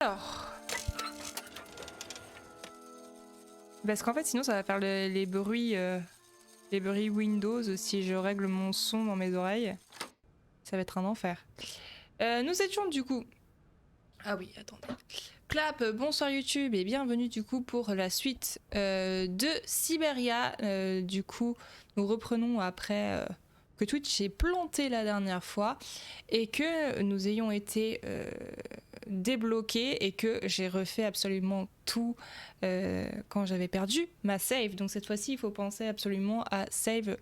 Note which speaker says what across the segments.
Speaker 1: Alors, parce qu'en fait sinon ça va faire les bruits Windows si je règle mon son dans mes oreilles. Ça va être un enfer. Nous étions du coup... Ah oui, attendez. Clap, bonsoir YouTube et bienvenue du coup pour la suite de Syberia. Du coup, nous reprenons après que Twitch ait planté la dernière fois et que nous ayons été débloqués et que j'ai refait absolument tout quand j'avais perdu ma save. Donc cette fois-ci, il faut penser absolument à save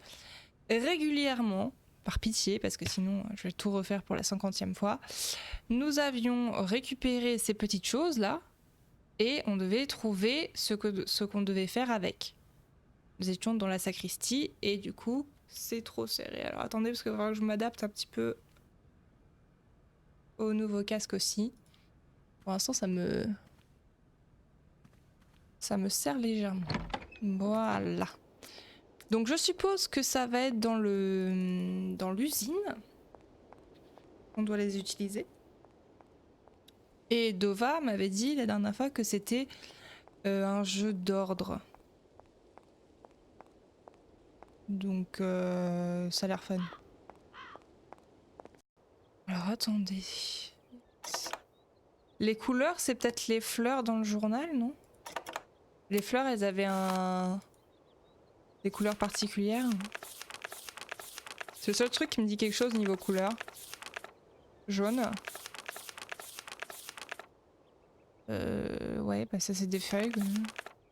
Speaker 1: régulièrement. Par pitié, parce que sinon je vais tout refaire pour la 50e fois. Nous avions récupéré ces petites choses là et on devait trouver ce qu'on devait faire avec. Nous étions dans la sacristie et du coup c'est trop serré. Alors attendez parce qu'il va falloir que je m'adapte un petit peu au nouveau casque aussi. Pour l'instant ça me serre légèrement. Voilà. Donc je suppose que ça va être dans l'usine qu'on doit les utiliser. Et Dova m'avait dit la dernière fois que c'était un jeu d'ordre. Donc ça a l'air fun. Alors attendez. Les couleurs, c'est peut-être les fleurs dans le journal, non? Les fleurs, elles avaient des couleurs particulières. C'est le seul truc qui me dit quelque chose niveau couleur. Jaune. Ouais, bah ça c'est des feuilles.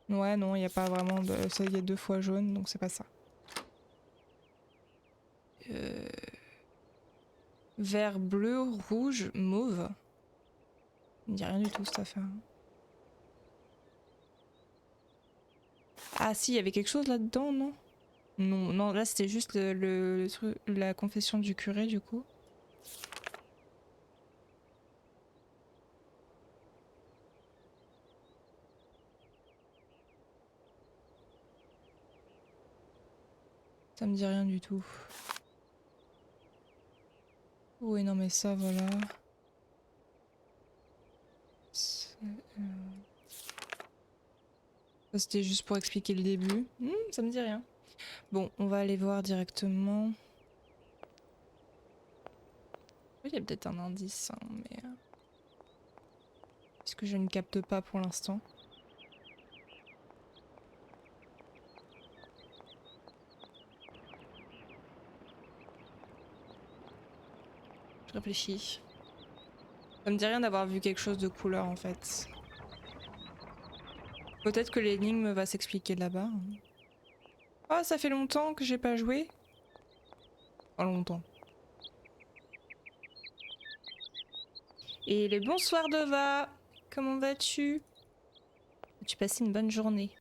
Speaker 1: Ouais, non, il n'y a pas vraiment de... Ça, il y a 2 fois jaune, donc c'est pas ça. Vert, bleu, rouge, mauve. Il me dit rien du tout cette affaire. Ah si, il y avait quelque chose là-dedans, non? Non, non, là c'était juste la confession du curé du coup. Ça me dit rien du tout. Oui, non mais ça, voilà. Ça c'était juste pour expliquer le début. Ça me dit rien. Bon, on va aller voir directement. Oui, il y a peut-être un indice, hein, mais... Est-ce que je ne capte pas pour l'instant? Je réfléchis. Ça me dit rien d'avoir vu quelque chose de couleur en fait. Peut-être que l'énigme va s'expliquer là-bas. Oh, ça fait longtemps que j'ai pas joué. Pas longtemps. Et le bonsoir Dova. Comment vas-tu? As-tu passé une bonne journée?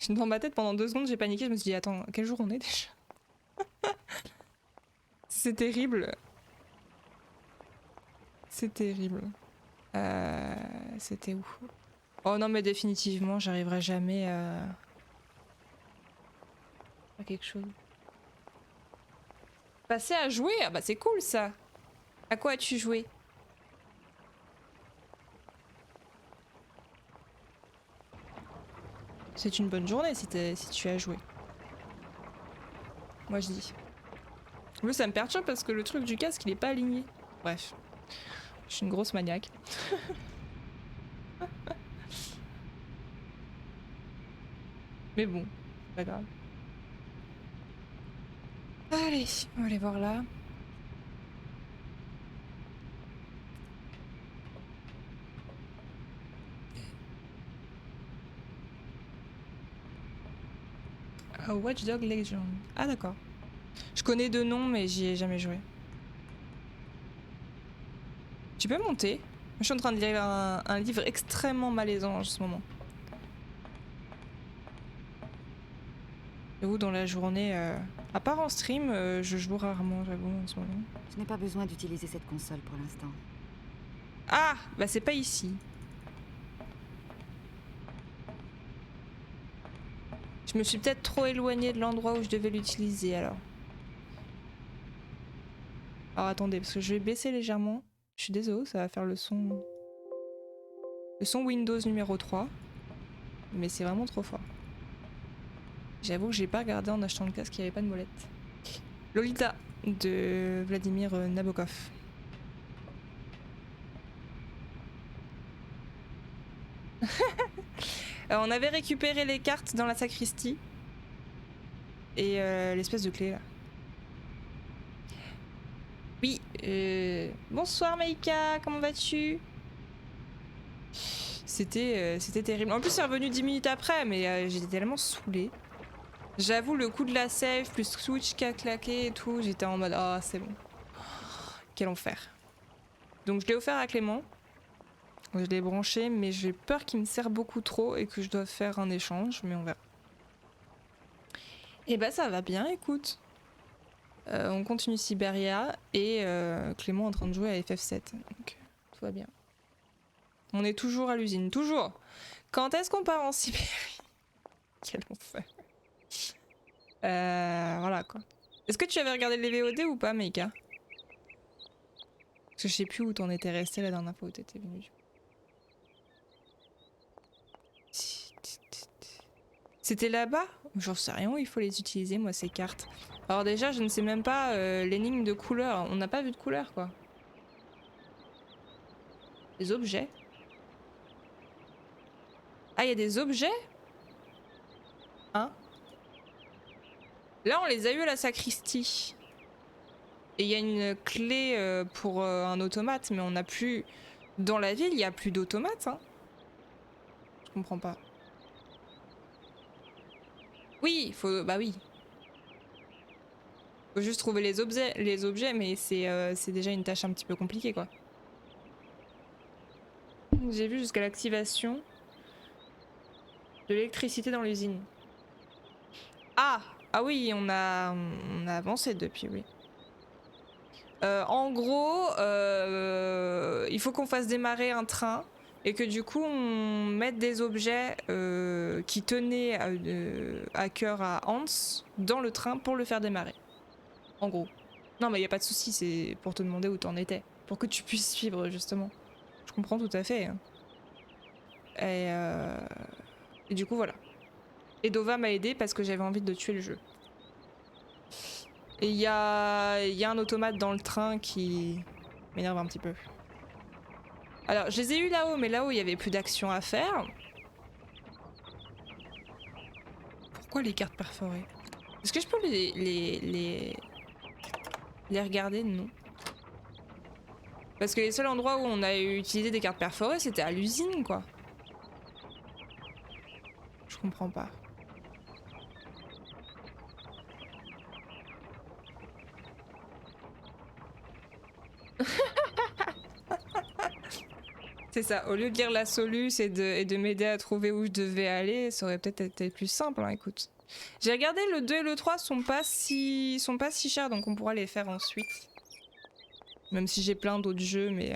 Speaker 1: Dans ma tête pendant 2 secondes j'ai paniqué, je me suis dit attends, quel jour on est déjà? C'est terrible. C'est terrible. C'était où? Oh non mais définitivement j'arriverai jamais à quelque chose. Passer à jouer? Ah bah c'est cool ça. À quoi as-tu joué? C'est une bonne journée si tu as joué. Moi je dis. En plus ça me perturbe parce que le truc du casque il est pas aligné. Bref. Je suis une grosse maniaque. Mais bon, c'est pas grave. Allez, on va aller voir là. Watch Dog Legion. Ah d'accord. Je connais 2 noms mais j'y ai jamais joué. Tu peux monter? Je suis en train de lire un livre extrêmement malaisant en ce moment. J'avoue dans la journée, à part en stream, je joue rarement, j'avoue en ce moment.
Speaker 2: Je n'ai pas besoin d'utiliser cette console pour l'instant.
Speaker 1: Ah, bah c'est pas ici. Je me suis peut-être trop éloignée de l'endroit où je devais l'utiliser alors. Alors attendez, parce que je vais baisser légèrement. Je suis désolée, ça va faire le son. Le son Windows numéro 3. Mais c'est vraiment trop fort. J'avoue que j'ai pas regardé en achetant le casque, il n'y avait pas de molette. Lolita de Vladimir Nabokov. On avait récupéré les cartes dans la sacristie. Et l'espèce de clé là. Oui, bonsoir Maïka, comment vas-tu? C'était terrible. En plus c'est revenu 10 minutes après, mais j'étais tellement saoulée. J'avoue, le coup de la save plus Switch qui a claqué et tout, j'étais en mode ah c'est bon. Quel enfer. Donc je l'ai offert à Clément. Je l'ai branché, mais j'ai peur qu'il me serre beaucoup trop et que je dois faire un échange, mais on verra. Et bah ça va bien, écoute. On continue Siberia et Clément est en train de jouer à FF7, donc tout va bien. On est toujours à l'usine, toujours. Quand est-ce qu'on part en Sibérie? Quel enfer. Voilà quoi. Est-ce que tu avais regardé les VOD ou pas, Meika? Parce que je sais plus où t'en étais resté la dernière fois où t'étais venu. C'était là-bas? J'en sais rien où il faut les utiliser, moi, ces cartes. Alors déjà, je ne sais même pas l'énigme de couleur. On n'a pas vu de couleur, quoi. Des objets? Ah, il y a des objets? Hein? Là, on les a eu à la sacristie. Et il y a une clé pour un automate, mais on n'a plus... Dans la ville, il n'y a plus d'automates, hein. Je comprends pas. Oui, il faut... Bah oui. Faut juste trouver les objets, mais c'est déjà une tâche un petit peu compliquée, quoi. J'ai vu jusqu'à l'activation de l'électricité dans l'usine. Ah! Ah oui, on a avancé depuis, oui. En gros, il faut qu'on fasse démarrer un train et que du coup on mette des objets qui tenaient à cœur à Hans dans le train pour le faire démarrer. En gros. Non mais y a pas de souci, c'est pour te demander où t'en étais. Pour que tu puisses suivre justement. Je comprends tout à fait. Hein. Et du coup voilà. Et Dova m'a aidé parce que j'avais envie de tuer le jeu. Et il y a un automate dans le train qui m'énerve un petit peu. Alors, je les ai eu là-haut, mais là-haut, il n'y avait plus d'action à faire. Pourquoi les cartes perforées? Est-ce que je peux les regarder? Non. Parce que les seuls endroits où on a utilisé des cartes perforées, c'était à l'usine, quoi. Je comprends pas. C'est ça, au lieu de lire la soluce et de m'aider à trouver où je devais aller, ça aurait peut-être été plus simple, hein, écoute. J'ai regardé, le 2 et le 3 sont pas si chers, donc on pourra les faire ensuite. Même si j'ai plein d'autres jeux, mais...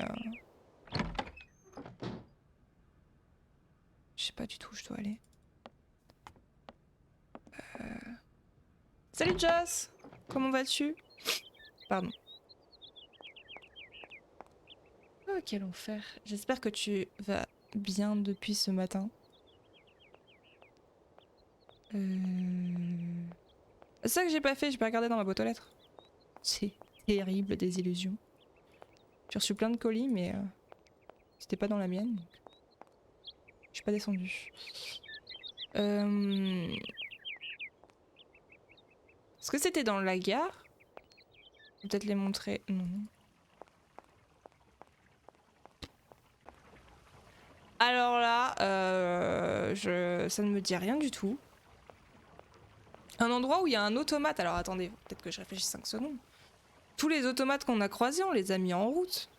Speaker 1: Je sais pas du tout où je dois aller. Salut Joss! Comment vas-tu? Pardon. Oh, quel enfer. J'espère que tu vas bien depuis ce matin. C'est ça que j'ai pas fait, j'ai pas regardé dans ma boîte aux lettres. C'est terrible, des illusions. J'ai reçu plein de colis, mais c'était pas dans la mienne. Donc... je suis pas descendue. Est-ce que c'était dans la gare? Peut-être les montrer. Non. Alors là, ça ne me dit rien du tout. Un endroit où il y a un automate. Alors attendez, peut-être que je réfléchis 5 secondes. Tous les automates qu'on a croisés, on les a mis en route.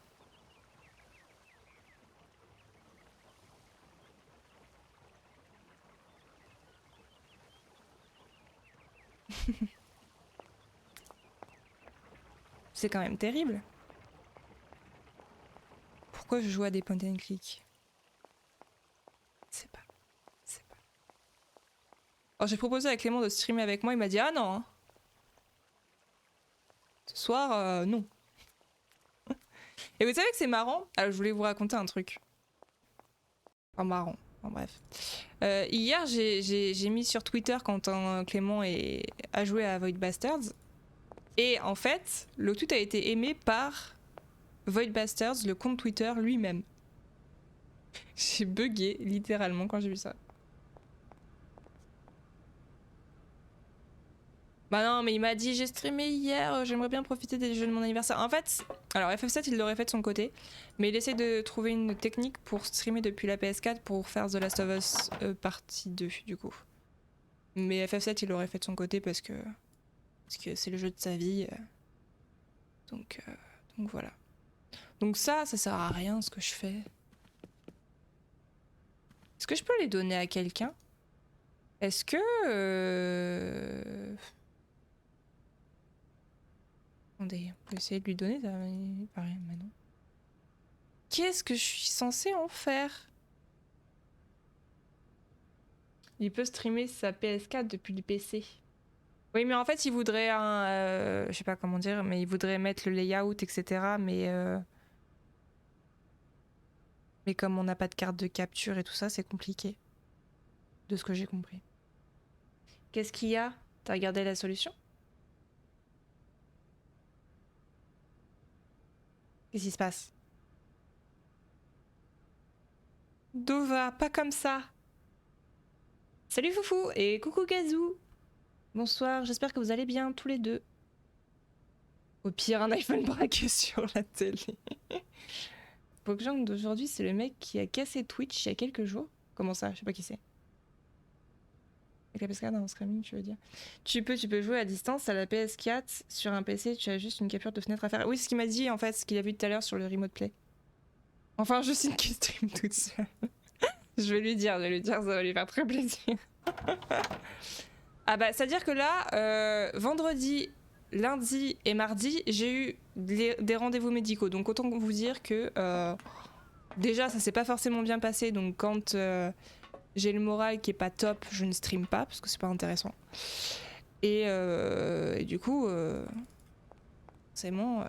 Speaker 1: C'est quand même terrible. Pourquoi je joue à des point and click? C'est pas. Alors j'ai proposé à Clément de streamer avec moi, il m'a dit ah non. Hein. Ce soir, non. Et vous savez que c'est marrant? Alors je voulais vous raconter un truc. Enfin, marrant. Enfin, bref. Hier, j'ai mis sur Twitter quand Clément a joué à Void Bastards. Et en fait, le tweet a été aimé par Void Bastards, le compte Twitter lui-même. J'ai bugué littéralement quand j'ai vu ça. Bah non, mais il m'a dit j'ai streamé hier, j'aimerais bien profiter des jeux de mon anniversaire. En fait, alors FF7 il l'aurait fait de son côté, mais il essaie de trouver une technique pour streamer depuis la PS4 pour faire The Last of Us partie 2 du coup. Mais FF7 il l'aurait fait de son côté parce que c'est le jeu de sa vie. Donc voilà. Donc ça sert à rien ce que je fais. Est-ce que je peux les donner à quelqu'un? Est-ce que... Attendez, on peut essayer de lui donner, ça pareil, mais non. Qu'est-ce que je suis censée en faire? Il peut streamer sa PS4 depuis le PC. Oui, mais en fait, il voudrait un... je sais pas comment dire, mais il voudrait mettre le layout, etc. Mais comme on n'a pas de carte de capture et tout ça, c'est compliqué. De ce que j'ai compris. Qu'est-ce qu'il y a? T'as regardé la solution? Qu'est-ce qui se passe? Dova, pas comme ça. Salut Foufou et coucou Gazou. Bonsoir, j'espère que vous allez bien tous les deux. Au pire, un iPhone braqué sur la télé. Pokjang d'aujourd'hui, c'est le mec qui a cassé Twitch il y a quelques jours. Comment ça? Je sais pas qui c'est. Avec la PS4 dans le streaming, tu veux dire? Tu peux jouer à distance à la PS4 sur un PC, tu as juste une capture de fenêtre à faire. Oui, c'est ce qu'il m'a dit en fait, ce qu'il a vu tout à l'heure sur le remote play. Enfin, je sais qu'il stream toute seule. Je vais lui dire, ça va lui faire très plaisir. Ah bah, c'est-à-dire que là, vendredi, lundi et mardi, j'ai eu des rendez-vous médicaux. Donc autant vous dire que déjà, ça s'est pas forcément bien passé. Donc quand j'ai le moral qui est pas top, je ne stream pas parce que c'est pas intéressant. Et du coup, c'est bon,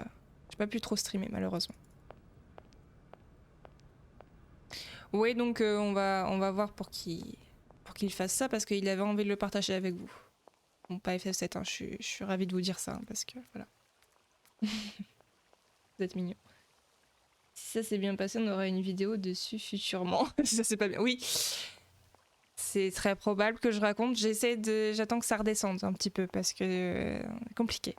Speaker 1: j'ai pas pu trop streamer malheureusement. Oui, donc on va voir pour qu'il fasse ça parce qu'il avait envie de le partager avec vous. Bon, pas FF7, hein, je suis ravie de vous dire ça hein, parce que voilà. Vous êtes mignons. Si ça s'est bien passé, on aura une vidéo dessus futurement. Si ça c'est pas bien. Oui, c'est très probable que je raconte. J'attends que ça redescende un petit peu parce que compliqué.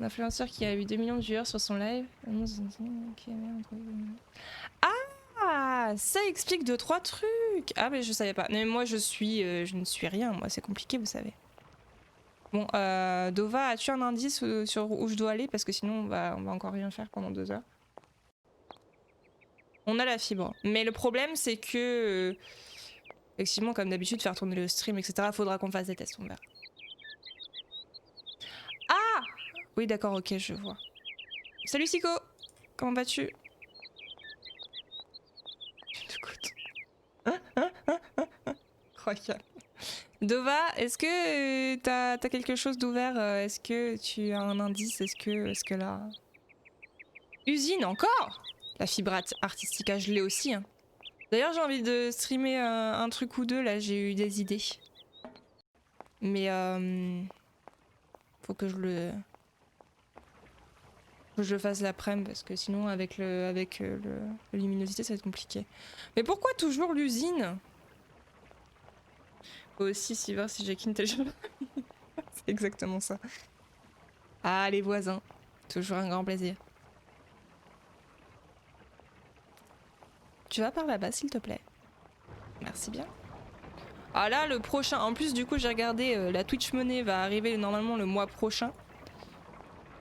Speaker 1: L'influenceur qui a eu 2 millions de viewers sur son live. Ah, ça explique 2-3 trucs. Ah mais je savais pas. Mais moi je ne suis rien. Moi c'est compliqué, vous savez. Bon, Dova, as-tu un indice sur où je dois aller? Parce que sinon on va encore rien faire pendant 2 heures. On a la fibre. Mais le problème c'est que effectivement comme d'habitude faire tourner le stream etc. Faudra qu'on fasse des tests, on verra. Ah oui d'accord, ok, je vois. Salut Sico, comment vas-tu? Incroyable. Dova, est-ce que t'as quelque chose d'ouvert? Est-ce que tu as un indice? Est-ce que là... Usine encore? La fibre artistique, je l'ai aussi. Hein. D'ailleurs, j'ai envie de streamer un truc ou deux, là, j'ai eu des idées. Mais faut que je le fasse l'après-midi, parce que sinon, avec le luminosité, ça va être compliqué. Mais pourquoi toujours l'usine? Faut aussi voir si j'ai quitté le jeu. C'est exactement ça. Ah, les voisins. Toujours un grand plaisir. Tu vas par là-bas, s'il te plaît. Merci bien. Ah là, le prochain... En plus, du coup, j'ai regardé, la Twitch Money va arriver normalement le mois prochain.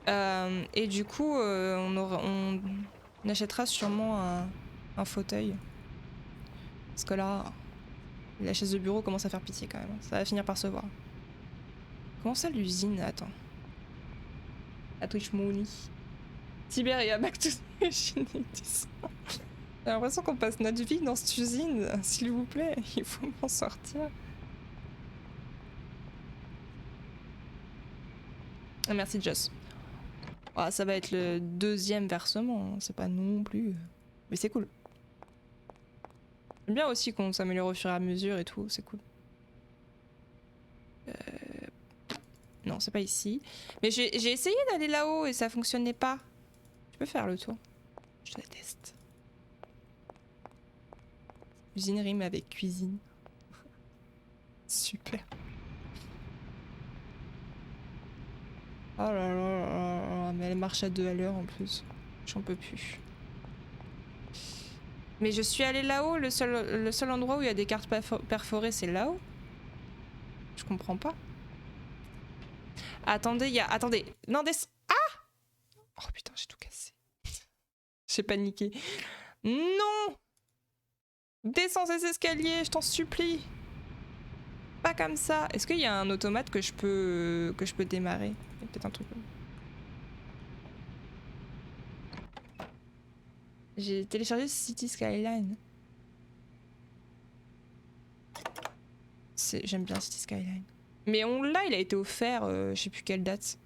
Speaker 1: Et du coup, on achètera sûrement un fauteuil. Parce que là, la chaise de bureau commence à faire pitié quand même. Ça va finir par se voir. Comment ça, l'usine? Attends. La Twitch Money. Tibéria, back to the machine. J'ai l'impression qu'on passe notre vie dans cette usine. S'il vous plaît, il faut m'en sortir. Ah, merci Joss. Ah, ça va être le 2e versement, c'est pas non plus. Mais c'est cool. J'aime bien aussi qu'on s'améliore au fur et à mesure et tout, c'est cool. Non, c'est pas ici. Mais j'ai essayé d'aller là-haut et ça fonctionnait pas. Tu peux faire le tour. Je déteste. Usine rime avec cuisine. Super. Oh là là là là, mais elle marche à 2 à l'heure en plus. J'en peux plus. Mais je suis allée là-haut, le seul endroit où il y a des cartes perforées, c'est là-haut. Je comprends pas. Attendez, il y a... Attendez. Non, Ah! Oh putain, j'ai tout cassé. J'ai paniqué. Non! Descends ces escaliers, je t'en supplie. Pas comme ça. Est-ce qu'il y a un automate que je peux démarrer? Il y a peut-être un truc. J'ai téléchargé City Skyline. J'aime bien City Skyline. Mais là, il a été offert, je sais plus quelle date.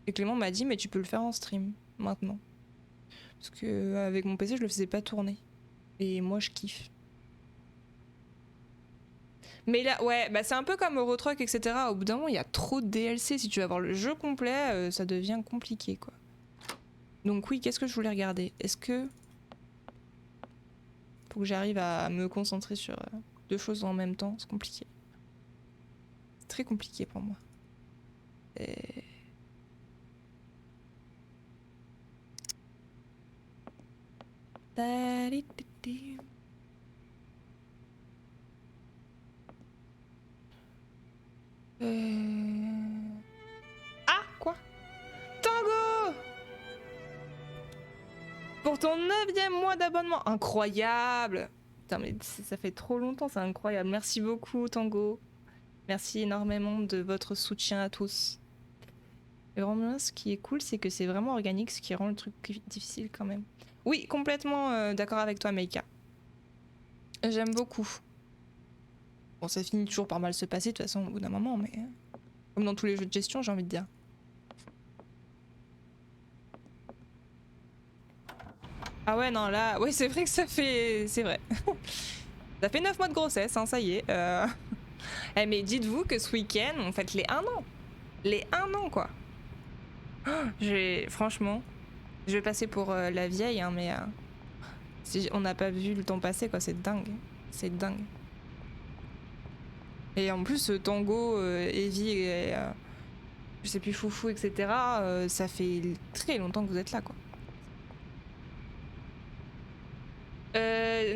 Speaker 1: Et Clément m'a dit, mais tu peux le faire en stream, maintenant. Parce que avec mon PC, je le faisais pas tourner. Et moi, je kiffe. Mais là, ouais, bah c'est un peu comme Eurotruck, etc. Au bout d'un moment, il y a trop de DLC. Si tu veux avoir le jeu complet, ça devient compliqué, quoi. Donc oui, qu'est-ce que je voulais regarder? Est-ce que... Faut que j'arrive à me concentrer sur 2 choses en même temps, c'est compliqué. C'est très compliqué pour moi. Et... Ah, quoi? Tango! Pour ton 9e mois d'abonnement. Incroyable! Putain, mais ça fait trop longtemps, c'est incroyable. Merci beaucoup, Tango. Merci énormément de votre soutien à tous. Et vraiment, ce qui est cool, c'est que c'est vraiment organique, ce qui rend le truc difficile quand même. Oui, complètement d'accord avec toi, Meika. J'aime beaucoup. Bon, ça finit toujours par mal se passer, de toute façon, au bout d'un moment, mais... Comme dans tous les jeux de gestion, j'ai envie de dire. Ah ouais, non, là... Ouais, c'est vrai que ça fait... C'est vrai. Ça fait 9 mois de grossesse, hein, ça y est. Eh, mais dites-vous que ce week-end, on fête les 1 an. Les 1 an, quoi. Franchement, je vais passer pour la vieille, hein, mais... Si on n'a pas vu le temps passer, quoi, c'est dingue. C'est dingue. Et en plus, Tango, Evie et... je sais plus, Foufou, etc. Ça fait très longtemps que vous êtes là, quoi.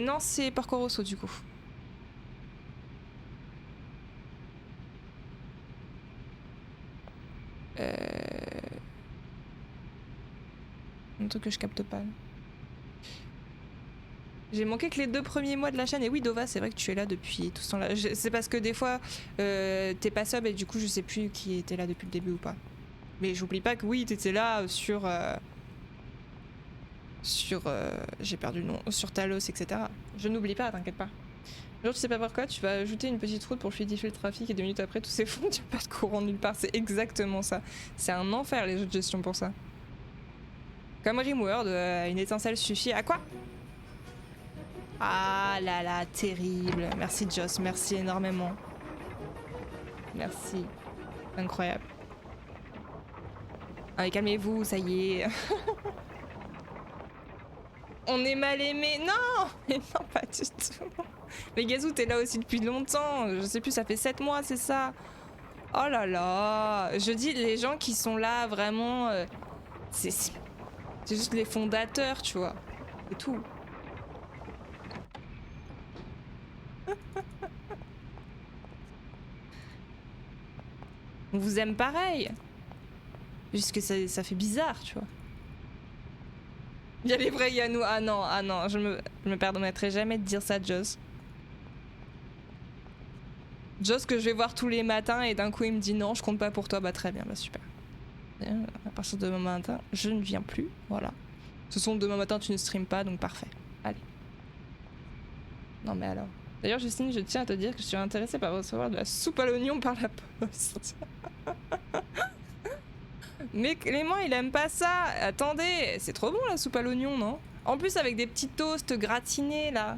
Speaker 1: Non, c'est Porco Rosso, du coup. Un truc que je capte pas. J'ai manqué que les 2 premiers mois de la chaîne. Et oui, Dova, c'est vrai que tu es là depuis tout ce temps-là. C'est parce que des fois, t'es pas sub et du coup, je sais plus qui était là depuis le début ou pas. Mais j'oublie pas que oui, t'étais là sur... j'ai perdu le nom. Sur Talos, etc. Je n'oublie pas, t'inquiète pas. Genre, tu sais pas pourquoi, tu vas ajouter une petite route pour fluidifier le trafic et 2 minutes après, tout s'effondre, tu n'as pas de courant nulle part. C'est exactement ça. C'est un enfer, les jeux de gestion pour ça. Comme Rimworld, une étincelle suffit à quoi? Ah là là, terrible. Merci Joss, merci énormément. Merci. Incroyable. Allez, calmez-vous, ça y est. On est mal aimé. Non! Mais non, pas du tout. Mais Gazou, t'es là aussi depuis longtemps. Je sais plus, ça fait 7 mois, c'est ça? Oh là là. Je dis, les gens qui sont là, vraiment... c'est juste les fondateurs, tu vois. C'est tout. On vous aime pareil. Juste que ça fait bizarre, tu vois. Il y a les vrais Yanou. Ah non, je me permettrai jamais de dire ça, Joss. Joss que je vais voir tous les matins et d'un coup il me dit non, je compte pas pour toi. Bah très bien, bah super. À partir de demain matin, je ne viens plus, voilà. Ce sont demain matin, tu ne streams pas, donc parfait. Allez. Non mais alors. D'ailleurs, Justine, je tiens à te dire que je suis intéressée par recevoir de la soupe à l'oignon par la poste. Mais Clément, il aime pas ça. Attendez, c'est trop bon la soupe à l'oignon, non? En plus, avec des petits toasts gratinés, là.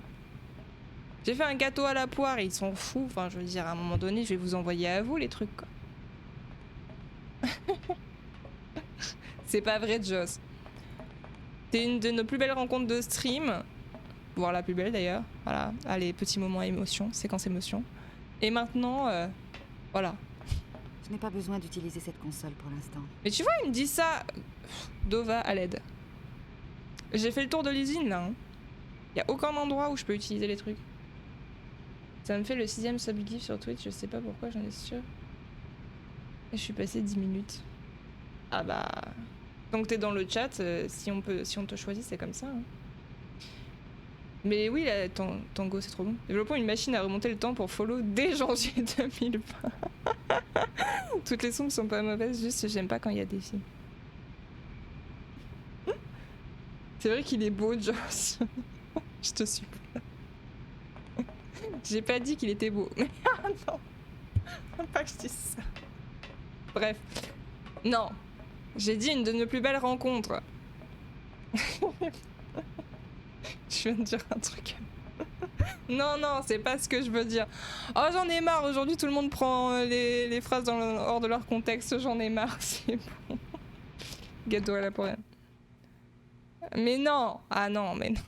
Speaker 1: J'ai fait un gâteau à la poire, ils s'en foutent. Enfin, je veux dire, à un moment donné, je vais vous envoyer à vous les trucs, quoi. C'est pas vrai, Joss. C'est une de nos plus belles rencontres de stream. Voire la plus belle d'ailleurs. Voilà. Allez, petits moments émotion, séquence émotion. Et maintenant, voilà.
Speaker 2: Je n'ai pas besoin d'utiliser cette console pour l'instant.
Speaker 1: Mais tu vois, il me dit ça. Dova à l'aide. J'ai fait le tour de l'usine là. Hein. Y a aucun endroit où je peux utiliser les trucs. Ça me fait le 6ème subgift sur Twitch, je sais pas pourquoi, j'en ai sûr. Et je suis passé 10 minutes. Ah bah. Donc t'es dans le chat, si on te choisit, c'est comme ça. Hein. Mais oui, là, Tango, c'est trop bon. Développons une machine à remonter le temps pour follow dès janvier 2020. Toutes les sombres sont pas mauvaises, juste j'aime pas quand il y a des filles. C'est vrai qu'il est beau, Joss. Je te suis. J'ai pas dit qu'il était beau. Mais ah non. Faut pas que je dise ça. Bref. Non. J'ai dit une de nos plus belles rencontres. Je viens de dire un truc. Non, non, c'est pas ce que je veux dire. Oh, j'en ai marre. Aujourd'hui, tout le monde prend les phrases hors de leur contexte. J'en ai marre. C'est bon. Gâteau à la poire. Mais non. Ah non, mais non.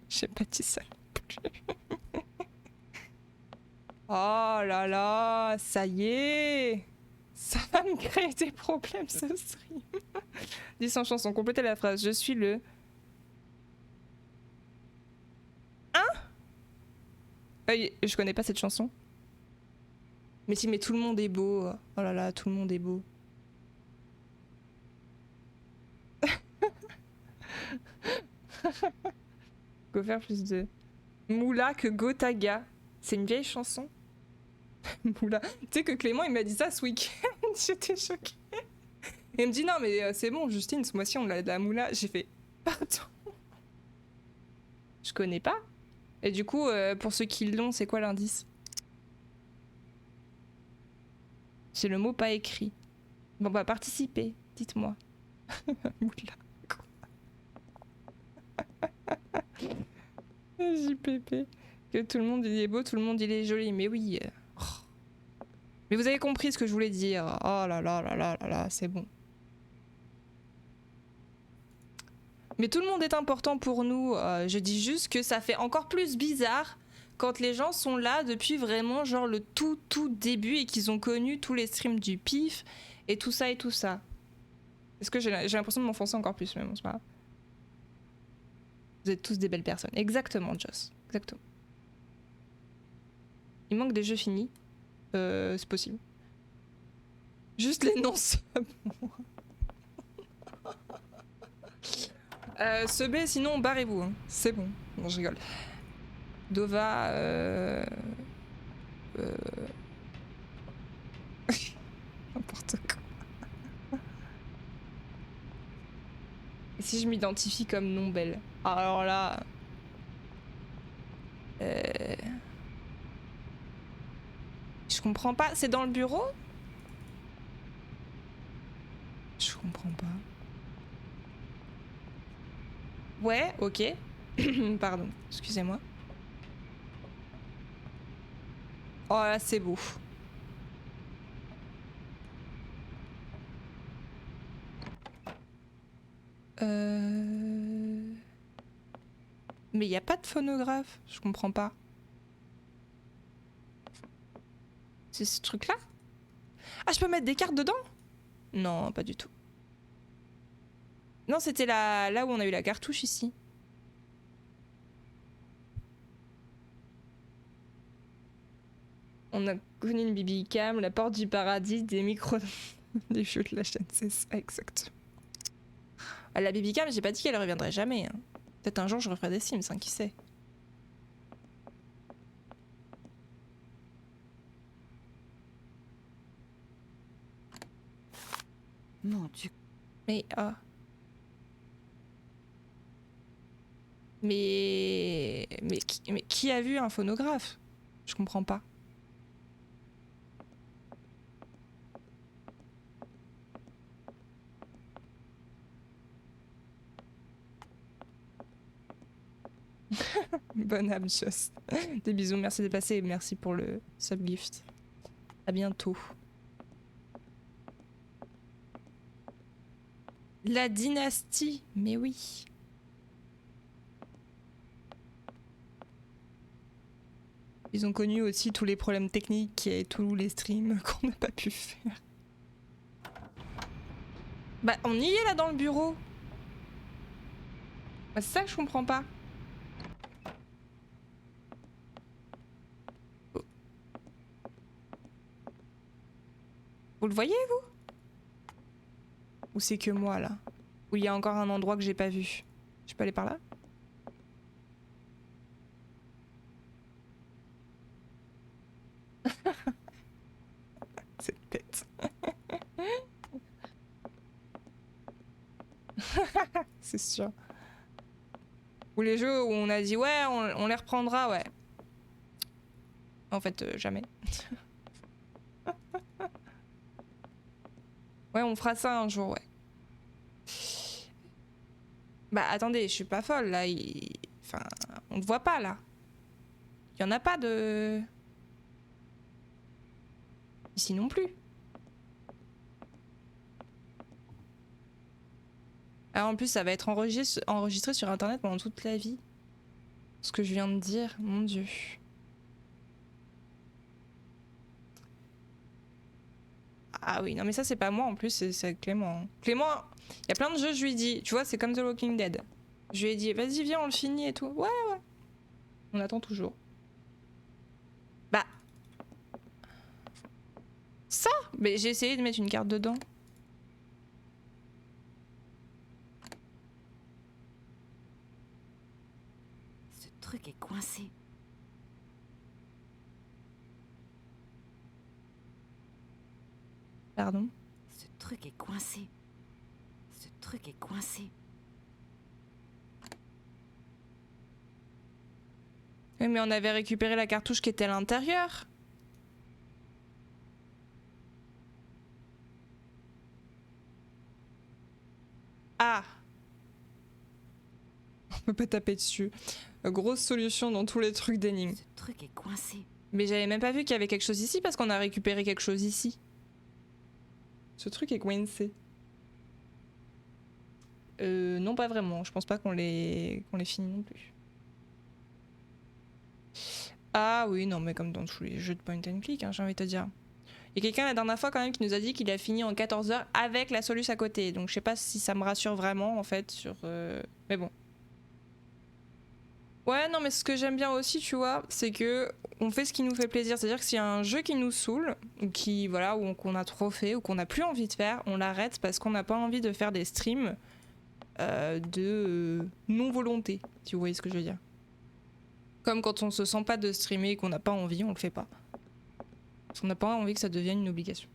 Speaker 1: J'ai pas dit ça. Oh là là, ça y est. Ça va me créer des problèmes ce stream. 10 en chanson, complétez la phrase. Je suis le... je connais pas cette chanson. Mais si, mais tout le monde est beau. Oh là là, tout le monde est beau. Faut faire plus de... Moula que Gotaga. C'est une vieille chanson. Moula. Tu sais que Clément, il m'a dit ça ce week-end. J'étais choquée. Et il me dit non, mais c'est bon, Justine, ce mois-ci, on a de la moula. J'ai fait, pardon. Je connais pas. Et du coup, pour ceux qui l'ont, c'est quoi l'indice? C'est le mot pas écrit. Bon, bah, participez, dites-moi. Moula. JPP. Que tout le monde il est beau, tout le monde il est joli. Mais oui. Oh. Mais vous avez compris ce que je voulais dire. Oh là là là là là là, c'est bon. Mais tout le monde est important pour nous. Je dis juste que ça fait encore plus bizarre quand les gens sont là depuis vraiment genre le tout début et qu'ils ont connu tous les streams du pif et tout ça et tout ça. Est-ce que j'ai l'impression de m'enfoncer encore plus, mais bon, c'est pas grave. Vous êtes tous des belles personnes. Exactement, Joss. Exactement. Il manque des jeux finis. C'est possible. Juste les noms, c'est bon. Ce B, sinon barrez-vous. Hein. C'est bon. Bon, je rigole. Dova. N'importe quoi. Et si je m'identifie comme non belle? Alors là. Je comprends pas. C'est dans le bureau? Je comprends pas. Ouais, ok. Pardon, excusez-moi. Oh là, c'est beau. Mais il n'y a pas de phonographe, je comprends pas. C'est ce truc-là? Ah, je peux mettre des cartes dedans? Non, pas du tout. Non, c'était là où on a eu la cartouche ici. On a connu une BB Cam, la porte du paradis, des micros, des vieux de la chaîne, c'est ça, exactement. Ah, la BB Cam, j'ai pas dit qu'elle reviendrait jamais. Hein. Peut-être un jour je referai des Sims, hein, qui sait.
Speaker 2: Mon Dieu.
Speaker 1: Mais ah. Mais qui a vu un phonographe? Je comprends pas. Bonne âme, Just. Des bisous, merci d'être passé et merci pour le subgift. À bientôt. La dynastie, mais oui. Ils ont connu aussi tous les problèmes techniques et tous les streams qu'on n'a pas pu faire. Bah, on y est là dans le bureau. Bah, c'est ça que je comprends pas. Vous le voyez, vous? Ou c'est que moi, là? Ou il y a encore un endroit que j'ai pas vu? Je peux aller par là? Cette tête. C'est sûr. Ou les jeux où on a dit ouais, on les reprendra, ouais. En fait, jamais. Ouais, on fera ça un jour, ouais. Bah attendez, je suis pas folle là. Enfin, on ne voit pas là. Il y en a pas de. Ici non plus. Alors en plus, ça va être enregistré sur internet pendant toute la vie. Ce que je viens de dire, mon dieu. Ah oui, non mais ça c'est pas moi en plus, c'est Clément. Clément, il y a plein de jeux, je lui ai dit, tu vois, c'est comme The Walking Dead. Je lui ai dit, vas-y, viens, on le finit et tout. Ouais, ouais. On attend toujours. Bah. Ça. Mais j'ai essayé de mettre une carte dedans.
Speaker 2: Ce truc est coincé.
Speaker 1: Pardon.
Speaker 2: Ce truc est coincé. Ce truc est coincé.
Speaker 1: Oui, mais on avait récupéré la cartouche qui était à l'intérieur. Ah. On peut pas taper dessus. Grosse solution dans tous les trucs d'énigmes.
Speaker 2: Ce truc est coincé.
Speaker 1: Mais j'avais même pas vu qu'il y avait quelque chose ici parce qu'on a récupéré quelque chose ici. Ce truc est coincé. Non, pas vraiment. Je pense pas qu'on les finit non plus. Ah oui, non, mais comme dans tous les jeux de point and click, hein, j'ai envie de te dire. Il y a quelqu'un la dernière fois quand même qui nous a dit qu'il a fini en 14 heures avec la soluce à côté. Donc je sais pas si ça me rassure vraiment en fait sur... Mais bon. Ouais, non, mais ce que j'aime bien aussi, tu vois, c'est que on fait ce qui nous fait plaisir. C'est-à-dire que s'il y a un jeu qui nous saoule, ou qui, voilà, ou qu'on a trop fait, ou qu'on n'a plus envie de faire, on l'arrête parce qu'on n'a pas envie de faire des streams de non-volonté, si vous voyez ce que je veux dire. Comme quand on se sent pas de streamer et qu'on n'a pas envie, on le fait pas. Parce qu'on n'a pas envie que ça devienne une obligation.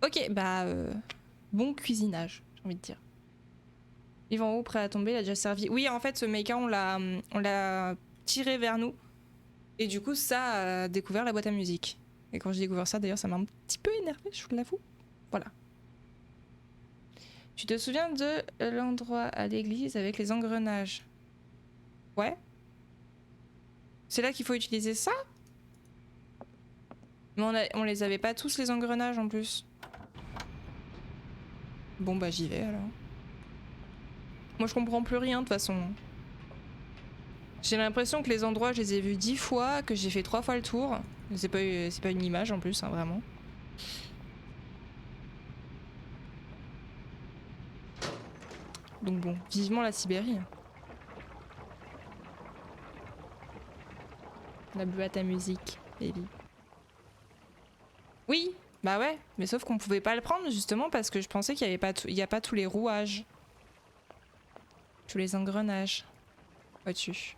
Speaker 1: Ok, bah... bon cuisinage, j'ai envie de dire. Yves en haut, prêt à tomber, il a déjà servi. Oui, en fait, ce mecha, on l'a tiré vers nous. Et du coup, ça a découvert la boîte à musique. Et quand j'ai découvert ça, d'ailleurs, ça m'a un petit peu énervé, je vous l'avoue. Voilà. Tu te souviens de l'endroit à l'église avec les engrenages? Ouais. C'est là qu'il faut utiliser ça? Mais on les avait pas tous, les engrenages, en plus. Bon, bah, j'y vais, alors. Moi, je comprends plus rien, de toute façon. J'ai l'impression que les endroits, je les ai vus 10 fois, que j'ai fait 3 fois le tour. C'est pas une image, en plus, hein, vraiment. Donc bon, vivement la Sibérie. La boîte à musique, baby. Oui, bah ouais, mais sauf qu'on pouvait pas le prendre justement parce que je pensais qu'il y avait pas, il y a pas tous les rouages, tous les engrenages. Vois-tu.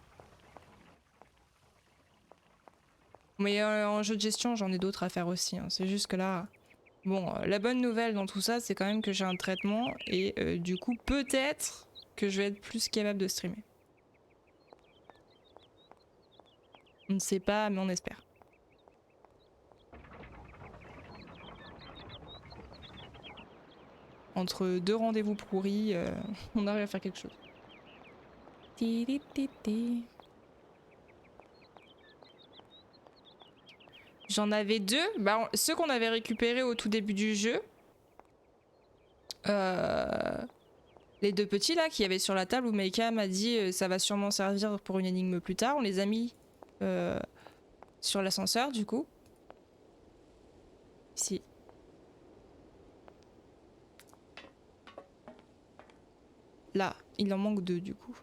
Speaker 1: Mais en jeu de gestion, j'en ai d'autres à faire aussi. Hein. C'est juste que là, bon, la bonne nouvelle dans tout ça, c'est quand même que j'ai un traitement et du coup, peut-être que je vais être plus capable de streamer. On ne sait pas, mais on espère. Entre deux rendez-vous pourris, on arrive à faire quelque chose. J'en avais deux. Bah, ceux qu'on avait récupérés au tout début du jeu. Les deux petits là qui y avait sur la table où Meika m'a dit ça va sûrement servir pour une énigme plus tard. On les a mis sur l'ascenseur du coup. Ici. Là, il en manque deux du coup.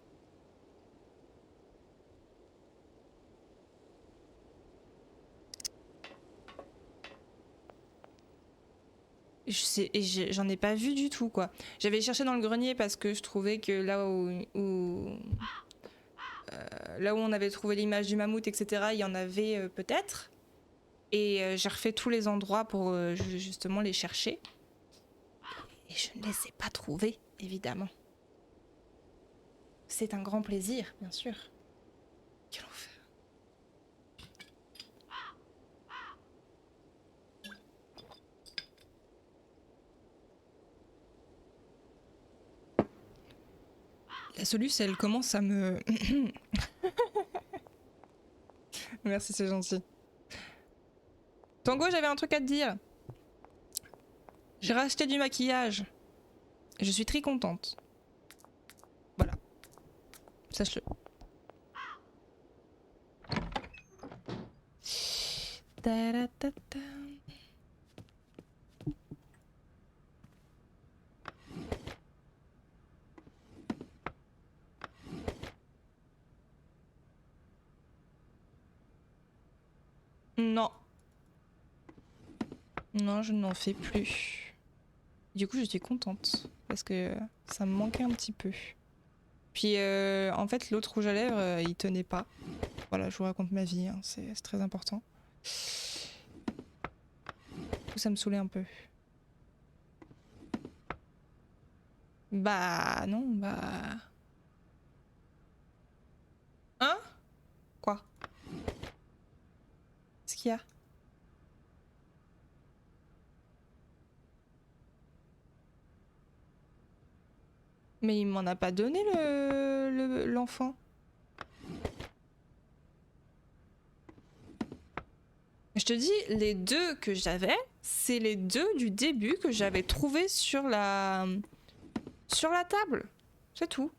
Speaker 1: J'en ai pas vu du tout quoi. J'avais cherché dans le grenier parce que je trouvais que là où on avait trouvé l'image du mammouth, etc., il y en avait peut-être. Et j'ai refait tous les endroits pour justement les chercher. Et je ne les ai pas trouvés, évidemment. C'est un grand plaisir, bien sûr. Quel enfer. La soluce, elle commence à me... Merci, c'est gentil. Tango, j'avais un truc à te dire. J'ai racheté du maquillage. Je suis très contente. Voilà. Sache-le. Ta-da-ta-ta. Non. Non, je n'en fais plus. Du coup, je suis contente. Parce que ça me manquait un petit peu. Puis, en fait, l'autre rouge à lèvres, il tenait pas. Voilà, je vous raconte ma vie, hein, c'est très important. Du coup, ça me saoulait un peu. Bah, non, bah... Hein? Quoi? Qu'est-ce qu'il y a? Mais il m'en a pas donné l'enfant. Je te dis, les deux que j'avais, c'est les deux du début que j'avais trouvés sur la table. C'est tout.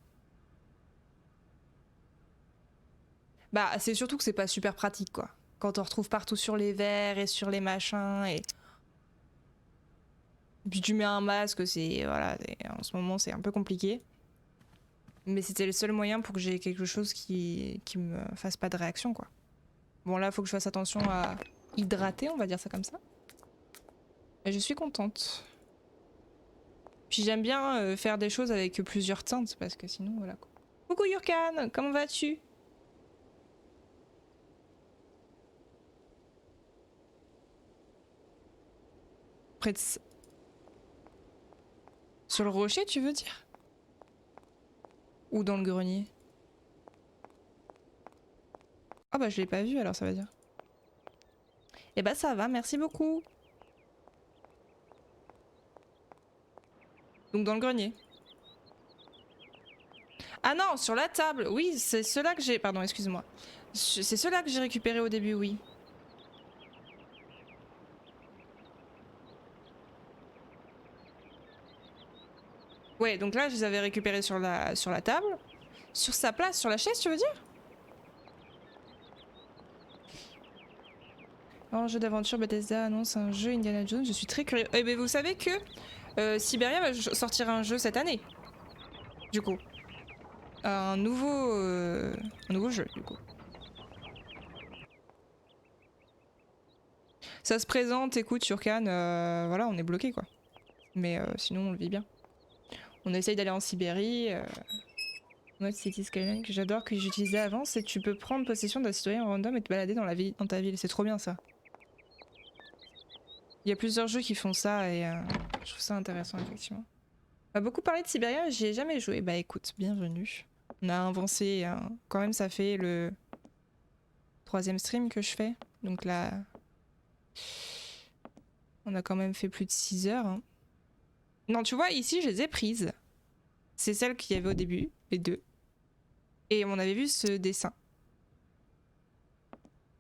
Speaker 1: Bah, c'est surtout que c'est pas super pratique, quoi. Quand on retrouve partout sur les verres et sur les machins et... Puis tu mets un masque, c'est... Voilà, en ce moment, c'est un peu compliqué. Mais c'était le seul moyen pour que j'ai quelque chose qui me fasse pas de réaction, quoi. Bon, là, faut que je fasse attention à hydrater, on va dire ça comme ça. Et je suis contente. Puis j'aime bien faire des choses avec plusieurs teintes, parce que sinon, voilà, quoi. Coucou Yurkan, comment vas-tu? Près de... Sur le rocher, tu veux dire? Ou dans le grenier? Ah bah je l'ai pas vu alors ça va dire. Eh bah ça va, merci beaucoup. Donc dans le grenier. Ah non, sur la table. Oui, c'est ceux-là que j'ai... Pardon, excuse-moi. C'est ceux-là que j'ai récupérés au début, oui. Ouais, donc là je les avais récupérés sur la table. Sur sa place, sur la chaise, tu veux dire? Un jeu d'aventure Bethesda annonce un jeu Indiana Jones, je suis très curieux. Eh ben vous savez que Syberia va sortir un jeu cette année. Du coup. Un nouveau jeu, du coup. Ça se présente, écoute, sur Cannes, voilà, on est bloqué quoi. Mais sinon on le vit bien. On essaye d'aller en Sibérie. Mode City Skyline que j'adore, que j'utilisais avant, c'est que tu peux prendre possession d'un citoyen random et te balader dans ta ville. C'est trop bien ça. Il y a plusieurs jeux qui font ça et je trouve ça intéressant effectivement. On a beaucoup parlé de Sibéria, j'y ai jamais joué. Bah écoute, bienvenue. On a avancé, quand même ça fait le 3e stream que je fais. Donc là, on a quand même fait plus de 6 heures. Hein. Non, tu vois, ici je les ai prises. C'est celles qu'il y avait au début, les deux. Et on avait vu ce dessin.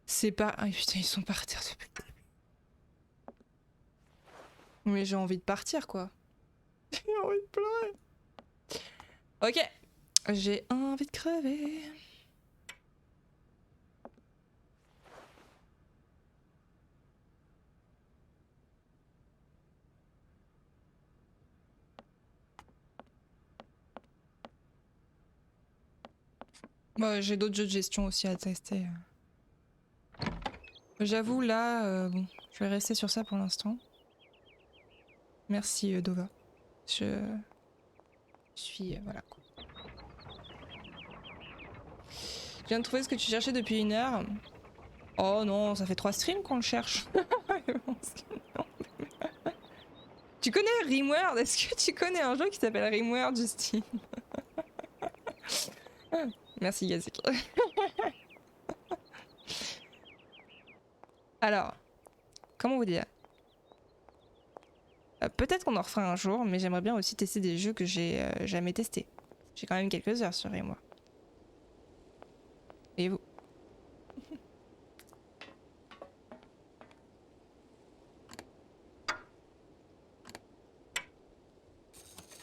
Speaker 1: C'est pas... Ah putain, ils sont par terre depuis le début. Mais j'ai envie de partir, quoi. J'ai envie de pleurer. Ok. J'ai envie de crever. Bah, j'ai d'autres jeux de gestion aussi à tester. J'avoue, là, bon, je vais rester sur ça pour l'instant. Merci, Dova. Je suis... voilà, quoi. Je viens de trouver ce que tu cherchais depuis 1 heure. Oh non, ça fait 3 streams qu'on le cherche. Tu connais Rimworld? Est-ce que tu connais un jeu qui s'appelle Rimworld, Justine? Merci, Yazik. Alors, comment vous dire? Peut-être qu'on en refera un jour, mais j'aimerais bien aussi tester des jeux que j'ai jamais testés. J'ai quand même quelques heures sur Rimworld. Et vous?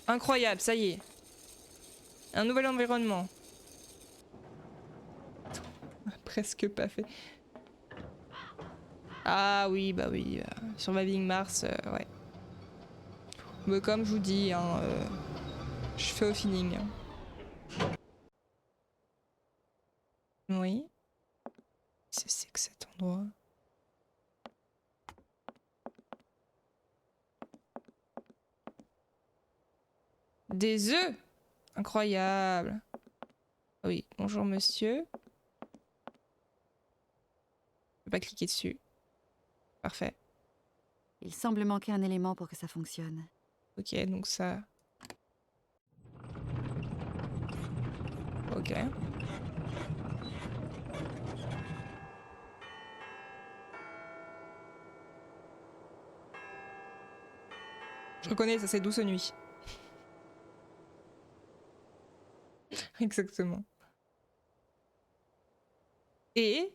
Speaker 1: Incroyable, ça y est. Un nouvel environnement. Presque pas fait. Ah oui, bah oui. Surviving Mars, ouais. Mais comme je vous dis, hein, je fais au feeling. Oui. C'est que cet endroit. Des œufs! Incroyable. Oui, bonjour monsieur. Je peux pas cliquer dessus. Parfait.
Speaker 2: Il semble manquer un élément pour que ça fonctionne.
Speaker 1: Ok, donc ça... Ok. Je reconnais, ça c'est Douce Nuit. Exactement. Et...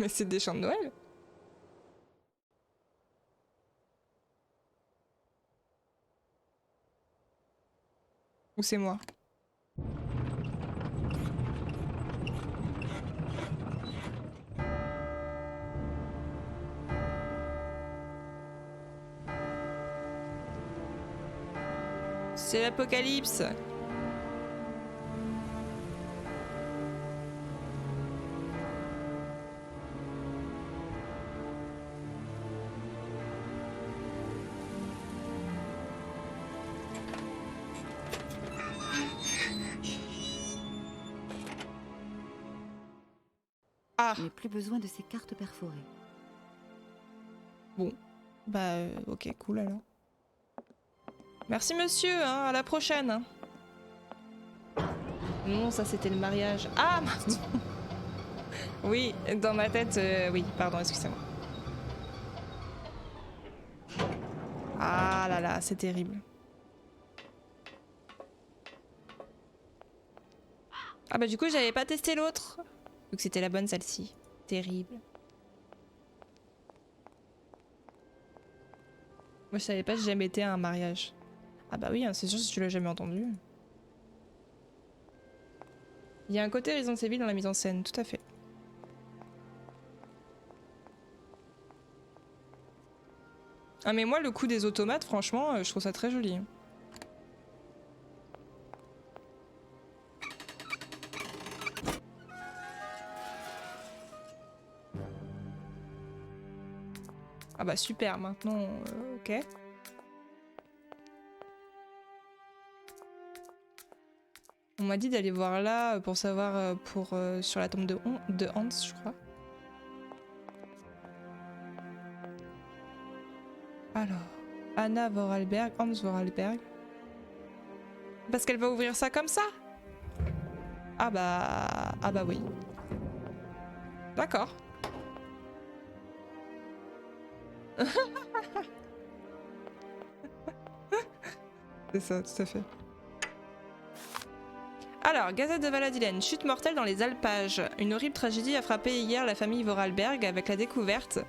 Speaker 1: Mais c'est des chants de Noël. Ou c'est moi? C'est l'apocalypse. Ah,
Speaker 2: Je n'ai plus besoin de ces cartes perforées.
Speaker 1: bon. Bah, ok, cool alors. Merci monsieur, hein, à la prochaine. Hein. Non, ça c'était le mariage. Ah, mince. Oui, dans ma tête, oui, pardon, excusez-moi. Ah là là, c'est terrible. Ah bah du coup, j'avais pas testé l'autre. Vu que c'était la bonne celle-ci. Terrible. Moi je savais pas, j'ai jamais été à un mariage. Ah bah oui, hein, c'est sûr si tu l'as jamais entendu. Il y a un côté Resident Evil dans la mise en scène, tout à fait. Ah mais moi le coup des automates, franchement, je trouve ça très joli. Ah bah super, maintenant, ok. On m'a dit d'aller voir là pour savoir sur la tombe de Hans, je crois. Alors, Anna Vorarlberg, Hans Vorarlberg. Parce qu'elle va ouvrir ça comme ça? Ah bah oui. D'accord. C'est ça, tout à fait. Alors, Gazette de Valadilen, chute mortelle dans les alpages. Une horrible tragédie a frappé hier la famille Vorarlberg avec la découverte